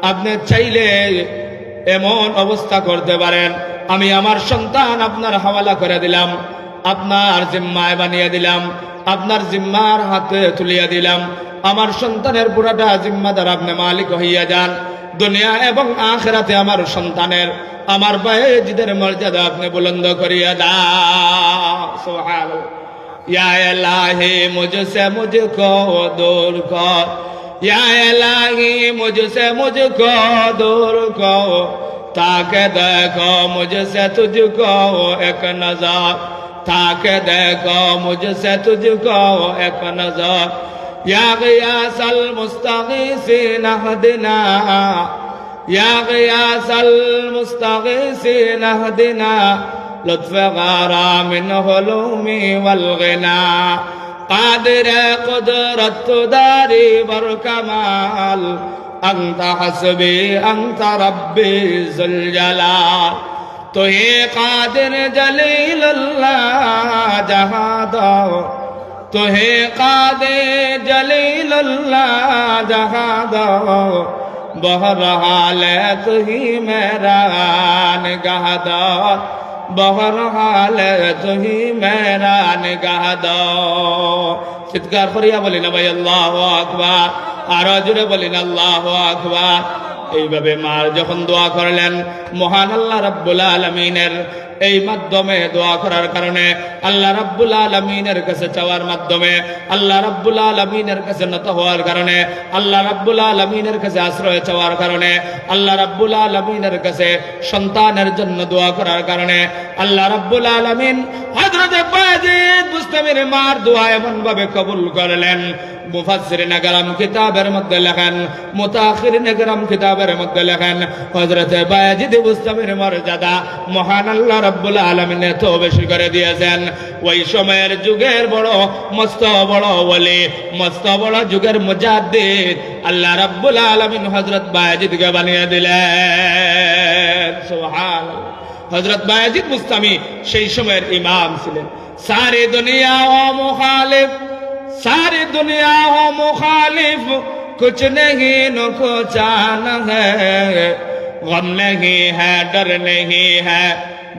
আপনি চাইলে এমন অবস্থা করতে পারেন, আমি আমার সন্তান আপনার হাওয়ালা করে দিলাম, আপনার জিম্মায় বানিয়ে দিলাম, আপনার জিম্মার হাতে তুলিয়া দিলাম। আমার সন্তানের পুরাটা জিম্মাদার আপনি মালিক হইয়া যান। দুনিয়া এবং আখিরাতে আমার সন্তানের, আমার বায়েজিদের মর্যাদা আপনি বুলন্দ করিয়া দাও। সুবহানাল্লাহ। ইয়া ইলাহি মুঝসে মুঝকো দূর কর, ইয়া ইলাহি মুঝসে মুঝকো দূর কর, ताके देखो मुझसे तुझको एक नजर, ताके देखो मुझसे तुझको एक नजर, या गियासल मुस्तगीसीन हदना, या गियासल मुस्तगीसीन हदना, लुत्फ गारा मिन हुलूमी वल गिना, कादिर कुदरत दारी बर कमाल, अंत हसबी अंत रब्बी जुल जलाल, तो ये कादिर जलील अल्लाह जहाँ दो, तो हे कादिर जलील अल्लाह जहाँ दो, बहरहाल तू ही मेरा निगाहदार, बहरहाल तू ही मेरा निगाहदार। চিৎকার করিয়া বলি না ভাই আল্লাহু আকবার, আরো জোরে বলি না আল্লাহু আকবার। এইভাবে মার যখন দোয়া করলেন, মহান আল্লাহ রাব্বুল আলামিনের এই মাধ্যমে দোয়া করার কারণে, আল্লাহ রাব্বুল আলামিনের কাছে চাওয়ার মাধ্যমে, আল্লাহ রাব্বুল আলামিনের কাছে নত হওয়ার কারণে, আল্লাহ রাব্বুল আলামিনের কাছে আশ্রয় চাওয়ার কারণে, আল্লাহ রাব্বুল আলামিনের কাছে সন্তানের জন্য দোয়া করার কারণে আল্লাহ রাব্বুল আলামিন হযরত বায়েজিদ বুস্তামির মার দোয়া এমন ভাবে কবুল করলেন। মুফাসসিরিন কেরাম কিতাবের মধ্যে লেখেন, মুতাআখিরিন কেরাম কিতাবের মধ্যে লেখেন, হযরত বায়েজিদ বুস্তামির মর্যাদা মহান আল্লাহ রাব্বুল আলামিন এত বেশি করে দিয়েছেন। ওই সময়ের যুগের বড় মস্ত বড় ওলি, মস্ত বড় যুগের মুজাদ্দিদ আল্লাহ রাব্বুল আলামিন হযরত বায়েজিদকে বানিয়ে দিলেন। সুবহানাল্লাহ। হযরত বায়েজিদ বুস্তামি সেই সময়ের ইমাম ছিলেন। সারি দুনিয়া ও মুখালিফ, सारी दुनिया हो मुखालिफ, कुछ नहीं नुकसान है, गम नहीं है डर नहीं है,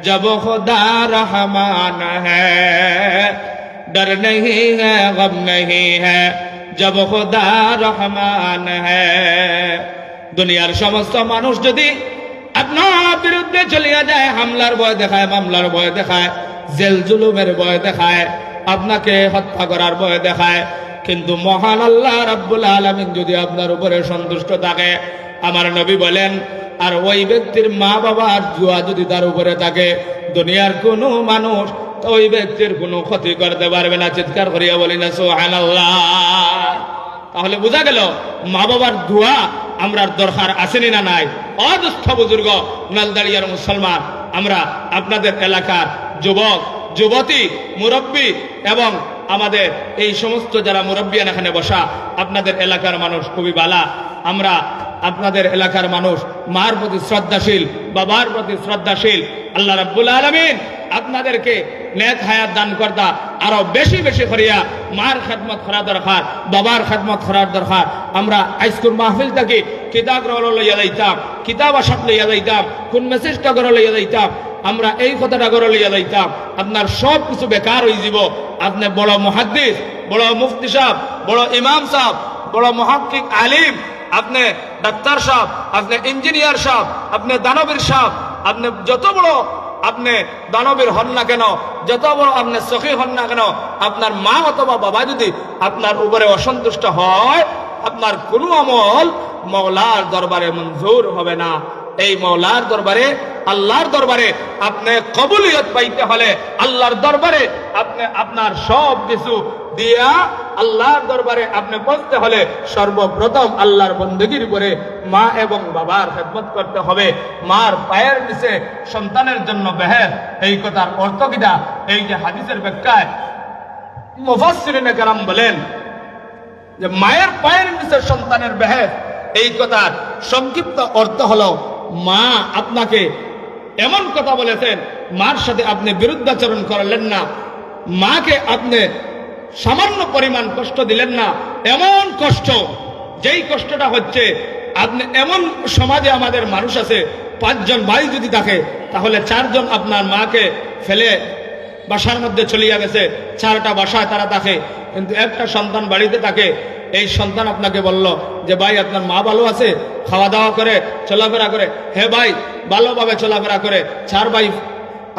जब खुदा रहमान है, डर नहीं है गम नहीं है, जब खुदा रहमान है। দুনিয়ার সমস্ত মানুষ যদি আপনার বিরুদ্ধে চলিয়া যায়, হামলার ভয় দেখায়, মামলার ভয় দেখায়, জেল জুলুমের ভয় দেখায়, আপনাকে হত্যা করার ভয় দেখায়, কিন্তু মহান আল্লাহ রাব্বুল আলামিন যদি আপনার উপরে সন্তুষ্ট থাকে, আমার নবী বলেন আর ওই ব্যক্তির মা বাবার জুয়া যদি তার উপরে থাকে, দুনিয়ার কোনো মানুষ তো ওই ব্যক্তির কোনো ক্ষতি করতে পারবে না। চিৎকার করিয়া বলি না সুবহানাল্লাহ। তাহলে বোঝা গেল মা বাবার দোয়া আমরার দরকার আসেনি না নাই? অদুস্থ বুজুর্গ, নালদারিয়ার মুসলমান, আমরা আপনাদের এলাকার যুবক যুবতী, মুরব্বী এবং আমাদের এই সমস্ত যারা মুরব্বিয়ান এখানে বসা, আপনাদের এলাকার মানুষ খুবই বালা। আমরা আপনাদের এলাকার মানুষ মার প্রতি শ্রদ্ধাশীল, বাবার প্রতি শ্রদ্ধাশীল। আল্লাহ রাব্বুল আলামিন আপনাদেরকে নেক হায়াত দান করতা, আরো বেশি বেশি করিয়া মার খেদমত করা দরকার, বাবার খেদমত করার দরকার। আমরা আইস্কুল মাহফিল থেকে কিতাব গ্রহণ লইয়া যাইতাম, কিতাব আসাদ লইয়া যাইতাম, কোন মেসেজটা গ্রহণ লইয়া যাইতাম, আমরা এই কথাটা গ্রহণ লইয়া যাইতাম, আপনার সব কিছু বেকার হয়ে যাব। আপনি বড় মুহাদ্দিস, বড় মুফতি সাহেব, বড় ইমাম সাহেব, বড় মুহাক্কিক আলিম, আপনি ডাক্তার সাহেব, আপনি ইঞ্জিনিয়ার সাহেব, আপনি দানবীর সাহেব, আপনি যত বড় আপনি দানবীর হন না কেন, যত বড় আপনি সখী হন না কেন, আপনার মা অথবা বাবা যদি আপনার উপরে অসন্তুষ্ট হয়, আপনার কোনো আমল মওলার দরবারে মঞ্জুর হবে না। এই মওলার দরবারে, আল্লাহর দরবারে আপনি কবুলিয়ত পাইতে হলে, আল্লাহর দরবারে আপনি আপনার সব কিছু দিয়া আল্লাহর দরবারে আপনি পৌঁছতে হলে সর্বপ্রথম আল্লাহর বন্দেগীর উপরে মা এবং বাবার খেদমত করতে হবে। মার পায়ের নিচে সন্তানের জন্য বেহেশত, এই কথার অর্থ কিটা? এই যে হাদিসের ব্যাখ্যায় মুফাসসিরিনে কেরাম বলেন যে মায়ের পায়ের নিচে সন্তানের বেহেশত, এই কথার সংক্ষিপ্ত অর্থ হলো মা আপনাকে এমন কথা বলেছেন, মার সাথে আপনি বিরুদ্ধাচরণ করলেন না, মাকে আপনি সামান্য পরিমাণ কষ্ট দিলেন না। এমন কষ্ট, যেই কষ্টটা হচ্ছে, আপনি এমন সমাজে আমাদের মানুষ আছে, 5 জন ভাই যদি থাকে তাহলে 4 জন আপনার মাকে ফেলে বাসার মধ্যে চলিয়া গেছে, 4টা বাসায় তারা থাকে, কিন্তু একটা সন্তান বাড়িতে থাকে। এই সন্তান আপনাকে বলল যে ভাই আপনার মা ভালো আছে, খাওয়া দাওয়া করে, চলাফেরা করে? হে ভাই, ভালোভাবে চলাফেরা করে। 4 ভাই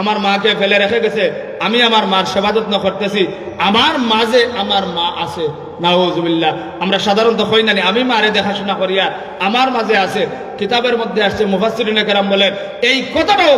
আমার মাকে ফেলে রেখে গেছে, আমি আমার মার সেবা যত্ন করতেছি, আমার মাঝে আমার মা আছে। নাউজুবিল্লাহ। আমরা সাধারণত কই না আমি মারে দেখাশোনা করিয়া, আমার মাঝে আছে। কিতাবের মধ্যে আসছে, মুফাসসিরিনে কেরাম বলেন এই কথাটাও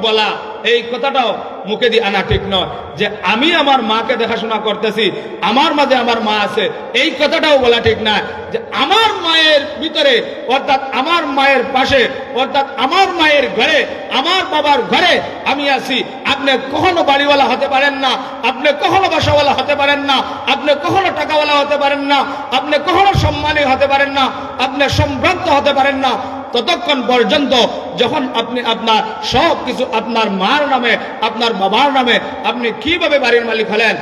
বলা, এই কথাটাও মুখে দিয়ে আনা ঠিক নয় যে আমি আমার মাকে দেখাশোনা করতেছি, আমার মাঝে আমার মা আছে। এই কথাটাও বলা ঠিক না যে আমার মায়ের ভিতরে, অর্থাৎ আমার মায়ের পাশে, অর্থাৎ আমার মায়ের ঘরে, আমার বাবার ঘরে আমি আছি। আপনি কখনো বাড়িওয়ালা হতে পারেন না, আপনি কখনো বাসাওয়ালা হতে পারেন না, আপনি কখনো টাকাওয়ালা হতে পারেন না, আপনি কখনো সম্মানী হতে পারেন না, আপনি সম্ভ্রান্ত হতে পারেন না, ততক্ষণ পর্যন্ত যখন আপনি আপনার সব কিছু আপনার মার নামে, আপনার বাবার নামে, আপনি কিভাবে বাড়ির মালিক হলেন?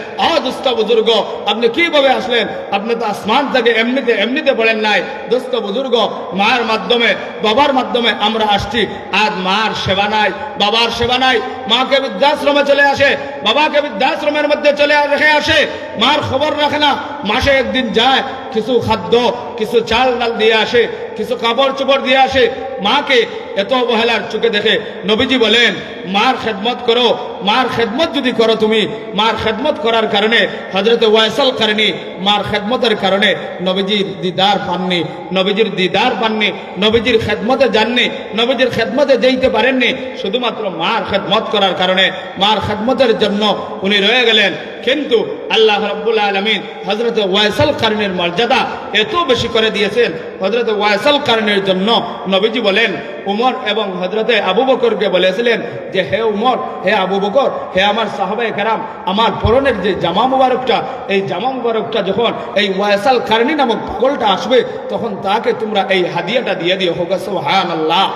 দুস্থ বুজুর্গ, আপনি কিভাবে আসলেন? আপনি তো আসমান থেকে এমনিতে বলেন নাই। দুস্থ বুজুর্গ, মার মাধ্যমে, বাবার মাধ্যমে আমরা আসছি। আজ মার সেবা নাই, বাবার সেবা নাই, মাকে বৃদ্ধাশ্রমে চলে আসে, বাবাকে বৃদ্ধাশ্রমের মধ্যে চলে রেখে আসে, মার খবর রাখে না। মাসে একদিন যায়, কিছু খাদ্য, কিছু চাল ডাল দিয়ে আসে, কিছু কাপড় চোপড় দিয়ে আসে। মাকে এত অবহেলার চোখে দেখে নবীজি বলেন মার খেদমত করো। মার খেদমত যদি করো তুমি, মার খেদমত করার কারণে হযরত ওয়াইসাল কারণী মার খেদমতের কারণে নবীজির দিদার পাননি, নবীজির দিদার পাননি, নবীজির খেদমতে যাননি, নবীজির খেদমতে যেতে পারেননি, শুধুমাত্র মার খেদমত করার কারণে। মার খেদমতের জন্য উনি রয়ে গেলেন। কিন্তু আল্লাহ রাব্বুল আলামিন হযরত ওয়াইসাল কারণীর মর্যাদা এত বেশি করে দিয়েছেন। হযরত ওয়াইসাল কারণীর জন্য নবীজি বলেন উমর এবং হযরতে আবু বকরকে বলেছিলেন যে হে উমর, হে আবু বকর, হে আমার সাহাবায়ে কেরাম, আমার পরনের যে জামা মুবারকটা, এই জামা মুবারকটা যখন এই ওয়াইসাল কারণী নামক পাগলটা আসবে, তখন তাকে তোমরা এই হাদিয়াটা দিয়ে দিও। হোক সুবহানাল্লাহ।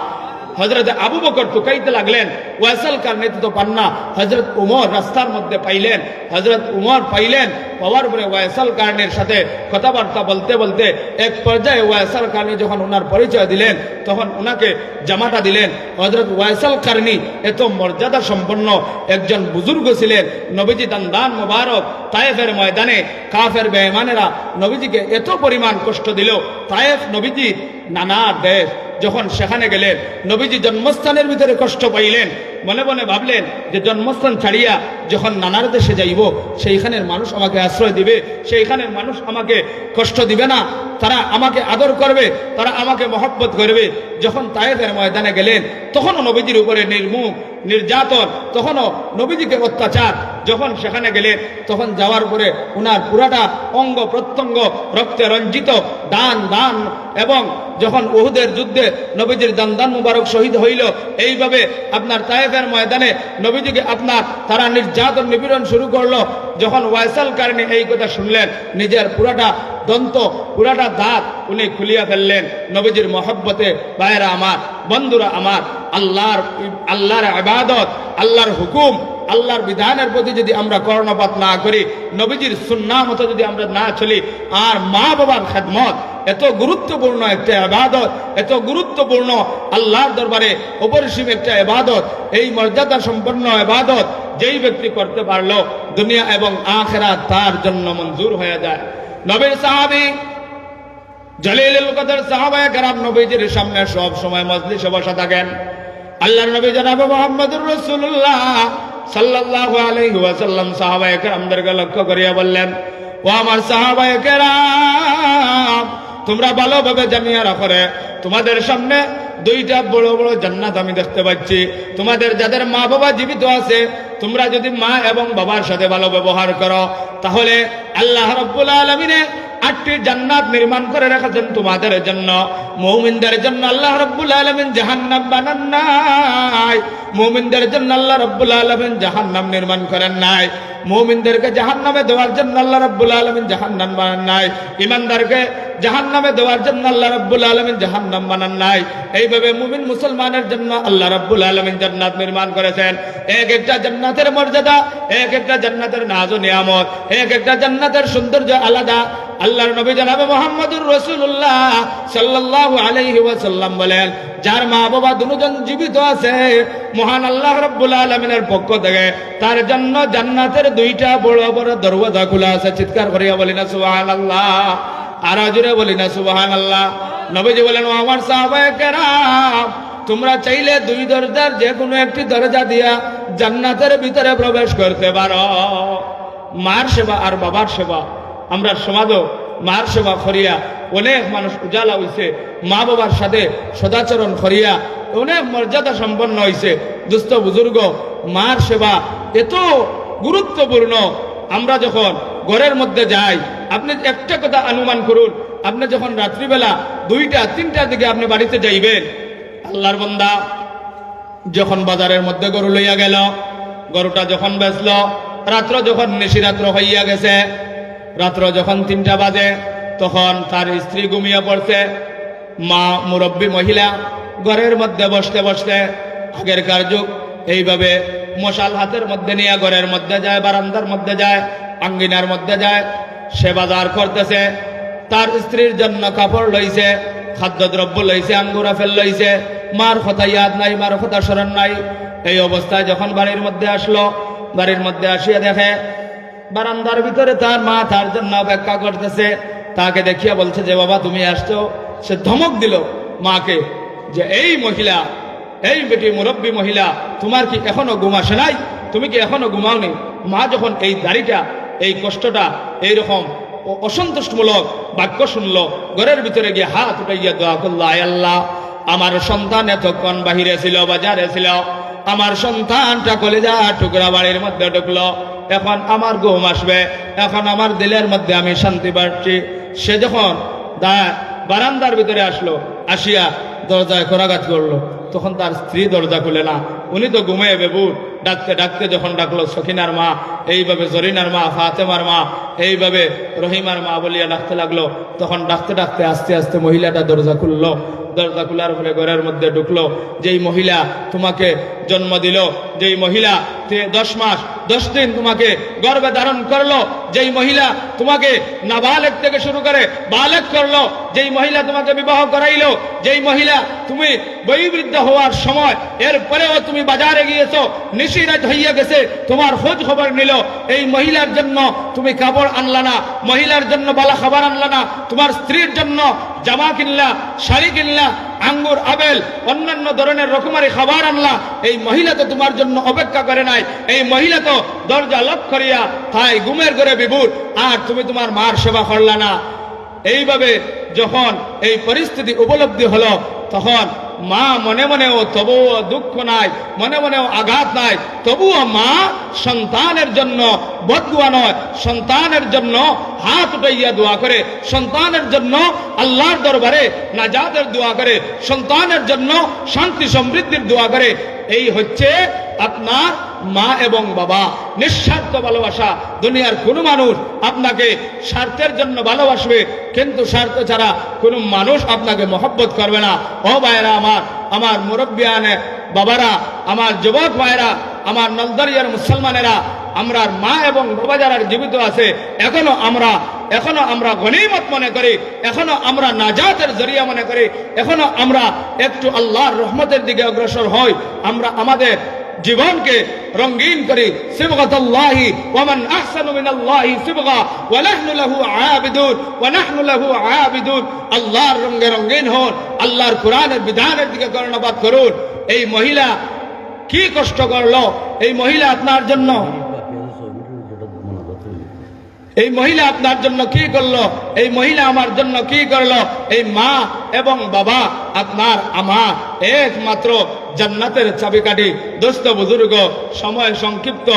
হযরত আবু বকর টুকাইতে লাগলেন, ওয়াইসাল কারণী তো পান না। হযরত উমর রাস্তার মধ্যে পাইলেন, হযরত উমর পাইলেন, পাওয়ার পরে ওয়াইসাল কারণীর সাথে কথাবার্তা বলতে বলতে এক পর্যায়ে ওয়াইসাল কারণী যখন ওনার পরিচয় দিলেন, তখন ওনাকে জামাটা দিলেন। হযরত ওয়াইসাল কারণী এত মর্যাদা সম্পন্ন একজন বুজুর্গ ছিলেন। নবীজি দান মোবারক তায়েফের ময়দানে কাফের বেঈমানেরা নবীজিকে এত পরিমাণ কষ্ট দিল। তায়েফ নবীজি নানা দেশ, যখন সেখানে গেলেন, নবীজি জন্মস্থানের ভিতরে কষ্ট পাইলেন, মনে মনে ভাবলেন যে জন্মস্থান ছাড়িয়া যখন নানার দেশে যাইব, সেইখানের মানুষ আমাকে আশ্রয় দিবে, সেইখানের মানুষ আমাকে কষ্ট দিবে না, তারা আমাকে আদর করবে, তারা আমাকে মহব্বত করবে। যখন তায়েফের ময়দানে গেলেন, তখনও নবীজির উপরে নির্মুখ নির্যাতন, তখনও নবীজিকে অত্যাচার। যখন সেখানে গেলেন, তখন যাওয়ার পরে উনার পুরাটা অঙ্গ প্রত্যঙ্গ রক্তে রঞ্জিত, দান দান, এবং যখন উহুদের যুদ্ধে নবীজির দান মুবারক শহীদ হইল, এইভাবে আপনার তায়েফের ময়দানে নবীজিকে আপনার তারা নির্যাতন নিপীড়ন শুরু করলো। যখন ওয়াইসাল কারণে এই কথা শুনলেন, নিজের পুরাটা দন্ত, পুরাটা দাঁত উনি খুলিয়া ফেললেন নবীজির মহব্বতে। ভাইয়েরা আমার, বন্ধুরা আমার, আল্লাহর ইবাদত, আল্লাহর হুকুম, আল্লাহর বিধানের প্রতি যদি আমরা কর্ণপাত না করি, নবীজির সুন্নাহ মতো যদি আমরা না চলি, আর মা বাবার খেদমত এত গুরুত্বপূর্ণ একটা ইবাদত, এত গুরুত্বপূর্ণ আল্লাহর দরবারে অপরিসীম একটা ইবাদত, এই মর্যাদা সম্পন্ন ইবাদত যেই ব্যক্তি করতে পারলো, দুনিয়া এবং আখিরাত তার জন্য মঞ্জুর হয়ে যায়। নবীর সাহাবী জলিলুল কদর সাহাবায়ে কেরাম নবীজির সামনে সব সময় মজলিসে বসা থাকেন। আল্লাহর নবী জনাব মুহাম্মদুর রাসূলুল্লাহ সাল্লাল্লাহু আলাইহি ওয়াসাল্লাম সাহাবায়ে কেরামদেরকে লক্ষ্য করিয়া বললেন, ও আমার সাহাবায়ে কেরাম, তোমরা ভালোভাবে জানিয়া রাখো রে, তোমাদের সামনে দুইটা বড় বড় জান্নাত আমি দেখতে পাচ্ছি। তোমাদের যাদের মা বাবা জীবিত আছে, তোমরা যদি মা এবং বাবার সাথে ভালো ব্যবহার করো, তাহলে আল্লাহ রাব্বুল আলামিন 8টি জান্নাত নির্মাণ করে রেখেছেন তোমাদের জন্য। মুমিনদের জন্য আল্লাহ রাব্বুল আলামিন জাহান্নাম বানান নাই, মুমিনদের জন্য আল্লাহ রাব্বুল আলামিন জাহান্নাম নির্মাণ করেন নাই। মুমিনদেরকে জাহান্নামে দেওয়ার জন্য আল্লাহ রাব্বুল আলামিন জাহান্নাম বানান নাই, ঈমানদারকে জাহান্নামে দেওয়ার জন্য আল্লাহ রাব্বুল আলামিন জাহান্নাম বানান নাই। এইভাবে মুমিন মুসলমানের জন্য আল্লাহ রাব্বুল আলামিন জান্নাত নির্মাণ করেছেন। এক একটা জান্নাতের মর্যাদা, এক একটা জান্নাতের নাজ ও নিয়ামত, এক একটা জান্নাতের সৌন্দর্য আলাদা। আল্লাহর নবী জনাব মুহাম্মদুর রাসূলুল্লাহ সাল্লাল্লাহু আলাইহি ওয়াসাল্লাম বলেন, যার মা বাবা দুজন জীবিত আছে, মহান আল্লাহ রাব্বুল আলামিনের পক্ষ থেকে তার জন্য জান্নাতের 2টা বড় বড় দরওয়াজা খোলা আছে। চিৎকার করিয়া বলি না সুবহানাল্লাহ, আর জোরে বলি না সুবহানাল্লাহ। নবীজি বলেন, ও আমার সাহাবায়ে কেরাম, তোমরা চাইলে 2 দরজার যে কোনো একটি দরজা দিয়া জান্নাতের ভিতরে প্রবেশ করতে পারো। মার সেবা আর বাবার সেবা, আমরা সমাজও মার সেবা করিয়া অনেক মানুষ উজালা হইছে, মা বাবার সাথে সদাচরণ করিয়া অনেক মর্যাদা সম্পন্ন হইছে। দুস্থ বুজুর্গ, মার সেবা এত গুরুত্বপূর্ণ। আমরা যখন ঘরের মধ্যে যাই, আপনি একটা কথা অনুমান করুন, আপনি যখন রাত্রিবেলা 2টা 3টার দিকে আপনি বাড়িতে যাইবেন, আল্লাহর বান্দা যখন বাজারের মধ্যে গরু লইয়া গেল, গরুটা যখন বেচল, রাত্র যখন নিশিরাত্র হইয়া গেছে, রাত্র যখন 3টা বাজে, তখন তার স্ত্রী ঘুমিয়ে পড়ছে। মা মুরব্বী মহিলা ঘরের মধ্যে বসতে বসতে, আগেরকার যুগ এইভাবে মশাল হাতের মধ্যে নিয়ে ঘরের মধ্যে যায়, বারান্দার মধ্যে যায়, আঙ্গিনার মধ্যে যায়, সে বাজার করতেছে। তার স্ত্রীর জন্য কাপড় লইছে, খাদ্যদ্রব্য লইছে, আঙ্গুর আপেল লইছে, মার কথা ইয়াদ নাই, মার কথা স্মরণ নাই। এই অবস্থায় যখন বাড়ির মধ্যে আসলো, বাড়ির মধ্যে আসিয়া দেখে বারান্দার ভিতরে তার মা তার জন্য অপেক্ষা করতেছে। তাকে দেখিয়া বলছে যে, বাবা তুমি আসছো। সে ধমক দিল মাকে যে, এই মহিলা, এই বেটি মুরব্বী মহিলা, তোমার কি এখনো ঘুম আসে নাই? তুমি কি এখনো ঘুমাওনি? মা যখন এই দাড়িটা, এই কষ্টটা, এইরকম অসন্তুষ্টমূলক বাক্য শুনলো, ঘরের ভিতরে গিয়ে হাত উঠাইয়া দোয়া করলো, আয় আল্লাহ, আমার সন্তান এতক্ষণ বাহিরে ছিল, বাজারে ছিল, আমার সন্তানটা কলিজা টুকরা বাড়ির মধ্যে ঢুকলো, এখন আমার ঘুম আসবে, এখন আমার দিলের মধ্যে আমি শান্তি পাচ্ছি। সে যখন বারান্দার ভিতরে আসলো, আসিয়া দরজায় করাঘাত করলো, তখন তার স্ত্রী দরজা খুলে না, উনি তো ঘুমিয়ে বেবুর। ডাকতে ডাকতে যখন ডাকলো সখিনার মা, এইভাবে জরিনার মা, ফাতেমার মা, এইভাবে রহিমার মা বলিয়া ডাকতে লাগলো, তখন ডাকতে ডাকতে আস্তে আস্তে মহিলাটা দরজা খুললো। দরজা খোলার ফলে ঘরের মধ্যে ঢুকলো। যেই মহিলা তোমাকে জন্ম দিল, যেই মহিলা 10 মাস 10 দিন তোমাকে গর্ভে ধারণ করলো, যেই মহিলা তোমাকে নাবালেগ থেকে শুরু করে বালেগ করলো, যেই মহিলা তোমাকে বিবাহ করাইলো, যেই মহিলা তুমি বয়োবৃদ্ধ হওয়ার সময়, এরপরেও তুমি বাজারে গিয়েছো, নিশিরাত হইয়া গেছে, তোমার খোঁজ খবর নিল, এই মহিলার জন্য তুমি কাপড় আনলা না, মহিলার জন্য বালা খাবার আনলা না, তোমার স্ত্রীর জন্য জামা কিনলা, শাড়ি কিনলা, আঙ্গুর, আপেল, অন্যান্য ধরনের রকমারি খাবার আনলা। এই মহিলা তো তোমার জন্য অপেক্ষা করে নাই। এই মহিলা তো দরজা লক করিয়া তাই ঘুমের ঘরে বিভোর, আর তুমি তোমার মার সেবা করলা না। এইভাবে যখন এই পরিস্থিতি উপলব্ধি হলো, তখন মা মনে মনেও তবুও দুঃখ নাই, মনে মনেও আঘাত নাই, তবুও মা সন্তানের জন্য বদদুয়া নয়, সন্তানের জন্য হাত উঠাইয়া দোয়া করে, সন্তানের জন্য আল্লাহর দরবারে নাজাতের দোয়া করে, সন্তানের জন্য শান্তি সমৃদ্ধির দোয়া করে। এই হচ্ছে আপনার মা এবং বাবা। নিঃস্বার্থ ভালোবাসা। দুনিয়ার কোনো মানুষ আপনাকে স্বার্থের জন্য ভালোবাসবে, কিন্তু স্বার্থ ছাড়া কোনো মানুষ আপনাকে মহব্বত করবে না। ও ভাইয়েরা আমার মুরব্বিয়ানে বাবারা, আমার যুবক ভাইয়েরা, আমার নলদরিয়ার মুসলমানেরা, আমরা মা এবং বাবা যারা জীবিত আছে, এখনো আমরা গনিমত মনে করি, এখনো আমরা নাজাতের জরিয়া মনে করি, এখনো আমরা একটু আল্লাহর রহমতের দিকে অগ্রসর হই। আমরা আমাদের জীবনকে রঙিন করি। সিবগাতুল্লাহি ওয়া মান আহসানু মিনাল্লাহি সিবগা ওয়া নাহনু লাহু আবিদুন। আল্লাহর রঙে রঙিন হন, আল্লাহর কোরআনের বিধানের দিকে কর্ণপাত করুন। এই মহিলা কি কষ্ট করলো, এই মহিলা আপনার জন্য, এই মহিলা আপনার জন্য কি করলো, এই মহিলা আমার জন্য কি করলো। এই মা এবং বাবা আপনার আমার একমাত্র জান্নাতের চাবিকাঠি। দোস্ত বুজুর্গ, সময় সংক্ষিপ্ত।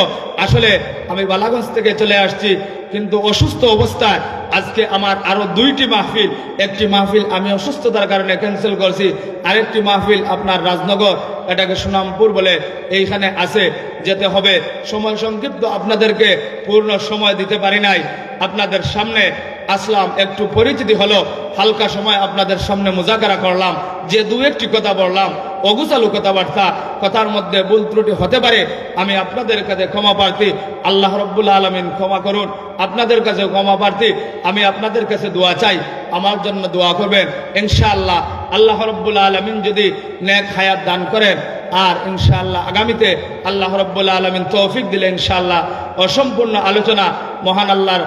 আসলে আমি বালাগঞ্জ থেকে চলে আসছি, কিন্তু অসুস্থ অবস্থায় আজকে আমার আরো দুইটি মাহফিল, একটি মাহফিল আমি অসুস্থতার কারণে ক্যান্সেল করছি, আরেকটি মাহফিল আপনার রাজনগর, এটাকে সুনামপুর বলে, এইখানে আছে, যেতে হবে। সময় সংক্ষিপ্ত, আপনাদেরকে পূর্ণ সময় দিতে পারি নাই। আপনাদের সামনে আসলাম, একটু পরিচিতি হলো, হালকা সময় আপনাদের সামনে মুজাকারা করলাম। যে দু একটি কথা বললাম, অগুচালু কথাবার্তা, কথার মধ্যে ভুল ত্রুটি হতে পারে, আমি আপনাদের কাছে ক্ষমা প্রার্থী। আল্লাহ রব্বুল আলামিন ক্ষমা করুন, আপনাদের কাছে ক্ষমা প্রার্থী। আমি আপনাদের কাছে দোয়া চাই, আমার জন্য দোয়া করবেন। ইনশাআল্লাহ আল্লাহ রব্বুল আলামিন যদি নেক হায়াত দান করেন, আর ইনশাআল্লাহ আগামীতে আল্লাহ রব্বুল আলামিন তৌফিক দিলে ইনশাআল্লাহ অসম্পূর্ণ আলোচনা মহান আল্লাহর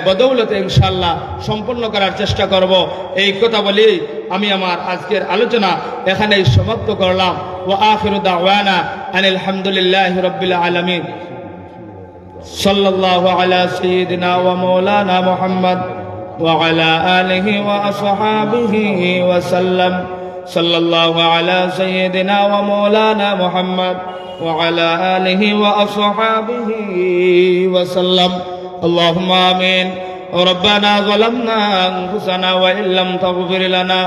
বদৌলতে ইনশাআল্লাহ সম্পূর্ণ করার চেষ্টা করব। এই কথা বলেই আমি আমার আজকের আলোচনা এখানেই সমাপ্ত করলাম। ওয়া আখিরু দাওয়ানা আনিল হামদুলিল্লাহি রাব্বিল আলামিন। সাল্লাল্লাহু আলা সাইয়্যিদিনা ওয়া মাওলানা মুহাম্মদ ওয়া আলা আলিহি ওয়া আসহাবিহি ওয়া সাল্লাম। সাল্লাল্লাহু আলা সাইয়্যিদিনা ওয়া মাওলানা মুহাম্মদ ওয়া আলা আলিহি ওয়া আসহাবিহি ওয়া সাল্লাম। اللهم آمين. ربنا ظلمنا أنفسنا وإن لم تغفر لنا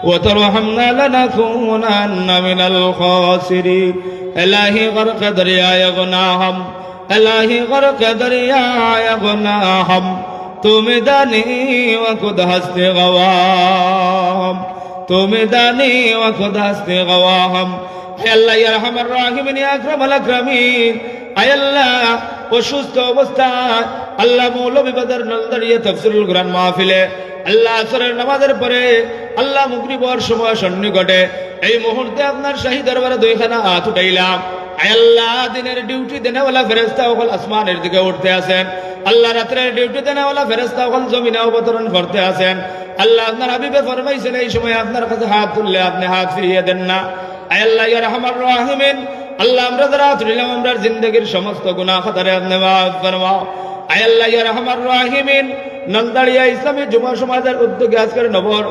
وترحمنا لنكونن من الخاسرين. إلهي غرق دریائے گناہم، إلهي غرق دریائے گناہم، تم دانی و خود ہستی گواہم، تم دانی و خود ہستی گواہم۔ اے اللہ یا ارحم الراحمین یا اکرم الاکرمین، اے اللہ অসুস্থ অবস্থায় আল্লাহ মৌলভী বাজার নলদরিয়া তাফসীরুল কুরআন মাহফিলে আল্লাহ আসরের নামাজের পরে আল্লাহ মুগরিব হওয়ার সময় সন্নিকটে এই মুহূর্তে আপনার শাহী দরবারে দুইখানা হাত উঠাইলাম। আয় আল্লাহ, দিনের ডিউটি দেনেওয়ালা ফেরেশতা সকল আসমানের দিকে উঠতে আছেন, আল্লাহ রাত্রের ডিউটি দেনেওয়ালা ফেরেশতা সকল জমিনে অবতরণ করতে আছেন। আল্লাহ আপনার হাবিবে ফরমাইছেন এই সময় আপনার কাছে হাত তুললে আপনি হাত ফিরিয়ে দেন না। আয় আল্লাহ ইয়া রাহমার রাহিমিন, আল্লাহ আমরা যারা তুলিলাম আমরা জিন্দগির সমস্ত গুনাহ খাতারে আপনি মাফ ফরমাও। আয় আল্লাহ ইয়া রাহমার রাহিমিন, নলদরিয়া ইসলামী যুব সমাজের উদ্যোগে আজকের নবর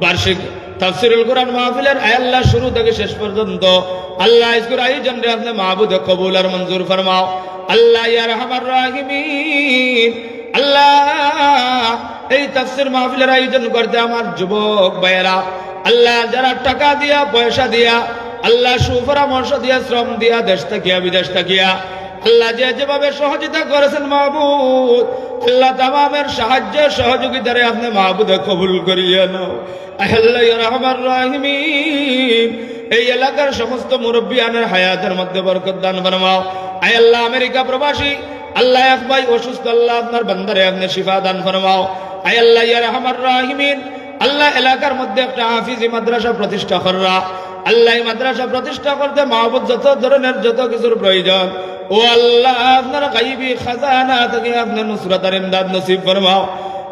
বার্ষিক তাফসীরুল কুরআন মাহফিলের আয় আল্লাহ শুরু থেকে শেষ পর্যন্ত আল্লাহ ইসকুর আয়োজন রে আপনি মাহবুদ কবুল আর মঞ্জুর ফরমাও। আল্লাহ ইয়া রাহমার রাহিমিন, আল্লাহ এই তাফসীর মাহফিলের আয়োজন করতে আমার যুবক ভাইয়েরা, আল্লাহ যারা টাকা দিয়া পয়সা দিয়া আল্লাহ সুপরামর্শ দিয়া শ্রম দিয়া দেশ থাকিয়া বিদেশ থাকিয়া আল্লাহ যে যেভাবে সহযোগিতা করেছেন মাহবুদ, আল্লাহ তামামের সাহায্য সহযোগিতারে আপনি মাহবুদ কবুল করিয়া নাও। আল্লাহ ইয়া রাহমার রাহিমিন, এই এলাকার সমস্ত মুরব্বিয়ানের হায়াতের মধ্যে বরকত দান ফরমাও। আয় আল্লাহ আমেরিকা প্রবাসী আল্লাহ এক ভাই অসুস্থ, আল্লাহ আপনার বান্দারে আপনি শিফা দান ফরমাও। আয় আল্লাহ ইয়া রাহমার রাহিমিন, আল্লাহ এলাকার মধ্যে একটা হাফিজি মাদ্রাসা প্রতিষ্ঠা কররা, আল্লাহ মাদ্রাসা প্রতিষ্ঠা করতে মাহবুব যত ধরনের যত কিছুর প্রয়োজন ও আল্লাহ আপনার গায়বী খাজানা থেকে আপনি নুসরত আর ইমদাদ নসিব ফরমাও।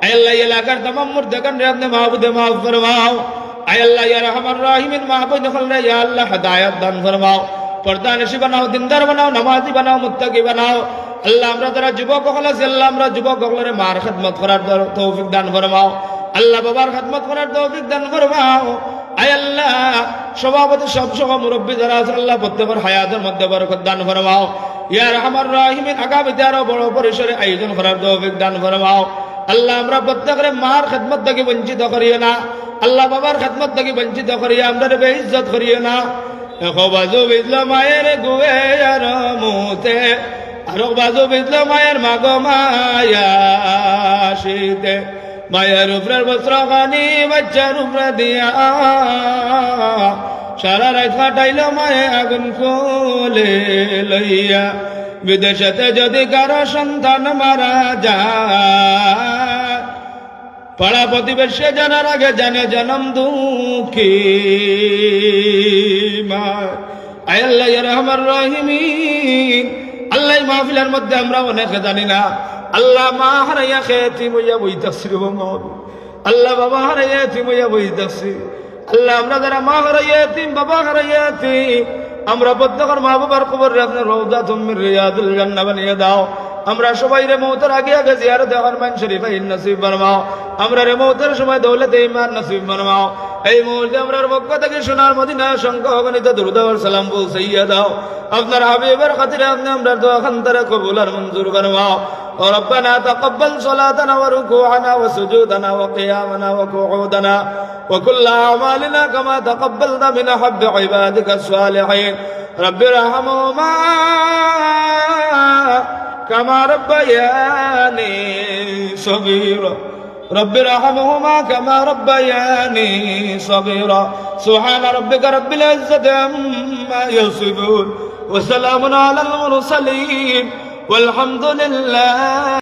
আল্লাহ এলাকার तमाम মুর্দাকান রে আপনি মাহবুদে মাফ ফরমাও। আয় আল্লাহ ইয়া রহমান রাহিমিন মাহবুব নখলরে ইয়া আল্লাহ হেদায়েত দান ফরমাও, পর্দা নিশি বানাও, দিনদার বানাও, নামাজি বানাও, মুত্তাকি বানাও। আল্লাহ আমরা যারা যুবক হল আছি আল্লাহ আমরা যুবক হলরে মার খেদমত করার তৌফিক দান ফরমাও, আল্লাহ বাবার খেদমত করার তৌফিক দান ফরমাও। আয় আল্লাহ সভাপতি সব মুরব্বী যারা আছেন আল্লাহ প্রত্যেকের হায়াতের মধ্যে বরকত দান ফরমাও। ইয়া রহমান রাহিমিন আগামীতে আরো বড় পরিসরে আয়োজন করার তৌফিক দান ফরমাও। আল্লাহ আমরা প্রত্যেকের মার খেদমত থেকে বঞ্চিত করিও না, আল্লাহ বাবার খেদমত থেকে বঞ্চিত করিয়া আমরা বেইজ্জত করিও না। এক বাজু বিজলো মায়ের গুয়ে আর মুতে, আর বাজু বিজলো মায়ের মাগো মায়া শীতে, মায়ের উপরের বস্ত্র খানি বাচ্চার উপরে দিয়া, সারা রাত কাটাইল মায়ে আগুন খুলে লইয়া। বিদেশেতে যদি কারো সন্তান মারা যায়, পাড়া প্রতিবেশে জানার আগে জানে জনম দুঃখী মা। আয় আল্লাহ ইয়া রহমান রহিমিন, আল্লাহ মাহফিলের মধ্যে আমরা অনেকে জানি না, আল্লাহ মা হারাইয়া খেয়ে বইয়া বই থাকছি রে মা, আল্লাহ বাবা হারাইয়া বইয়া বই থাকছি। আল্লাহ আমরা যারা মা হারাইয়া বাবা হারাইয়া আমরা প্রত্যেকের মা বাবার খবর রাখলে রওজা তুমির রিয়াদুল জান্নাহ বানিয়ে দাও। আমরা সবাই রে মৌতের আগে আগে জিয়ারত রহমান শরীফ নসিব ফরমাও। আমরা রে মৌতের সময় দৌলতে ঈমান নসিব ফরমাও। এই মুহূর্তে আমরার পক্ষ থেকে সোনার মদিনা সংখ্যা অগণিত দুরূদ ও সালাম পৌঁছাইয়া দাও। আপনার হাবিবের খাতিরে আপনি আমরা দোয়া খান্তরে কবুল আর মঞ্জুর ফরমাও। ربنا تقبل صلاتنا وركوعنا وسجودنا وقيامنا وقعودنا وكل أعمالنا كما تقبلت من حب عبادك الصالحين. رب ارحمهما كما ربياني صغيرا، رب ارحمهما كما ربياني صغيرا. سبحان ربك رب العزة عما يصفون وسلام على المرسلين والحمد لله.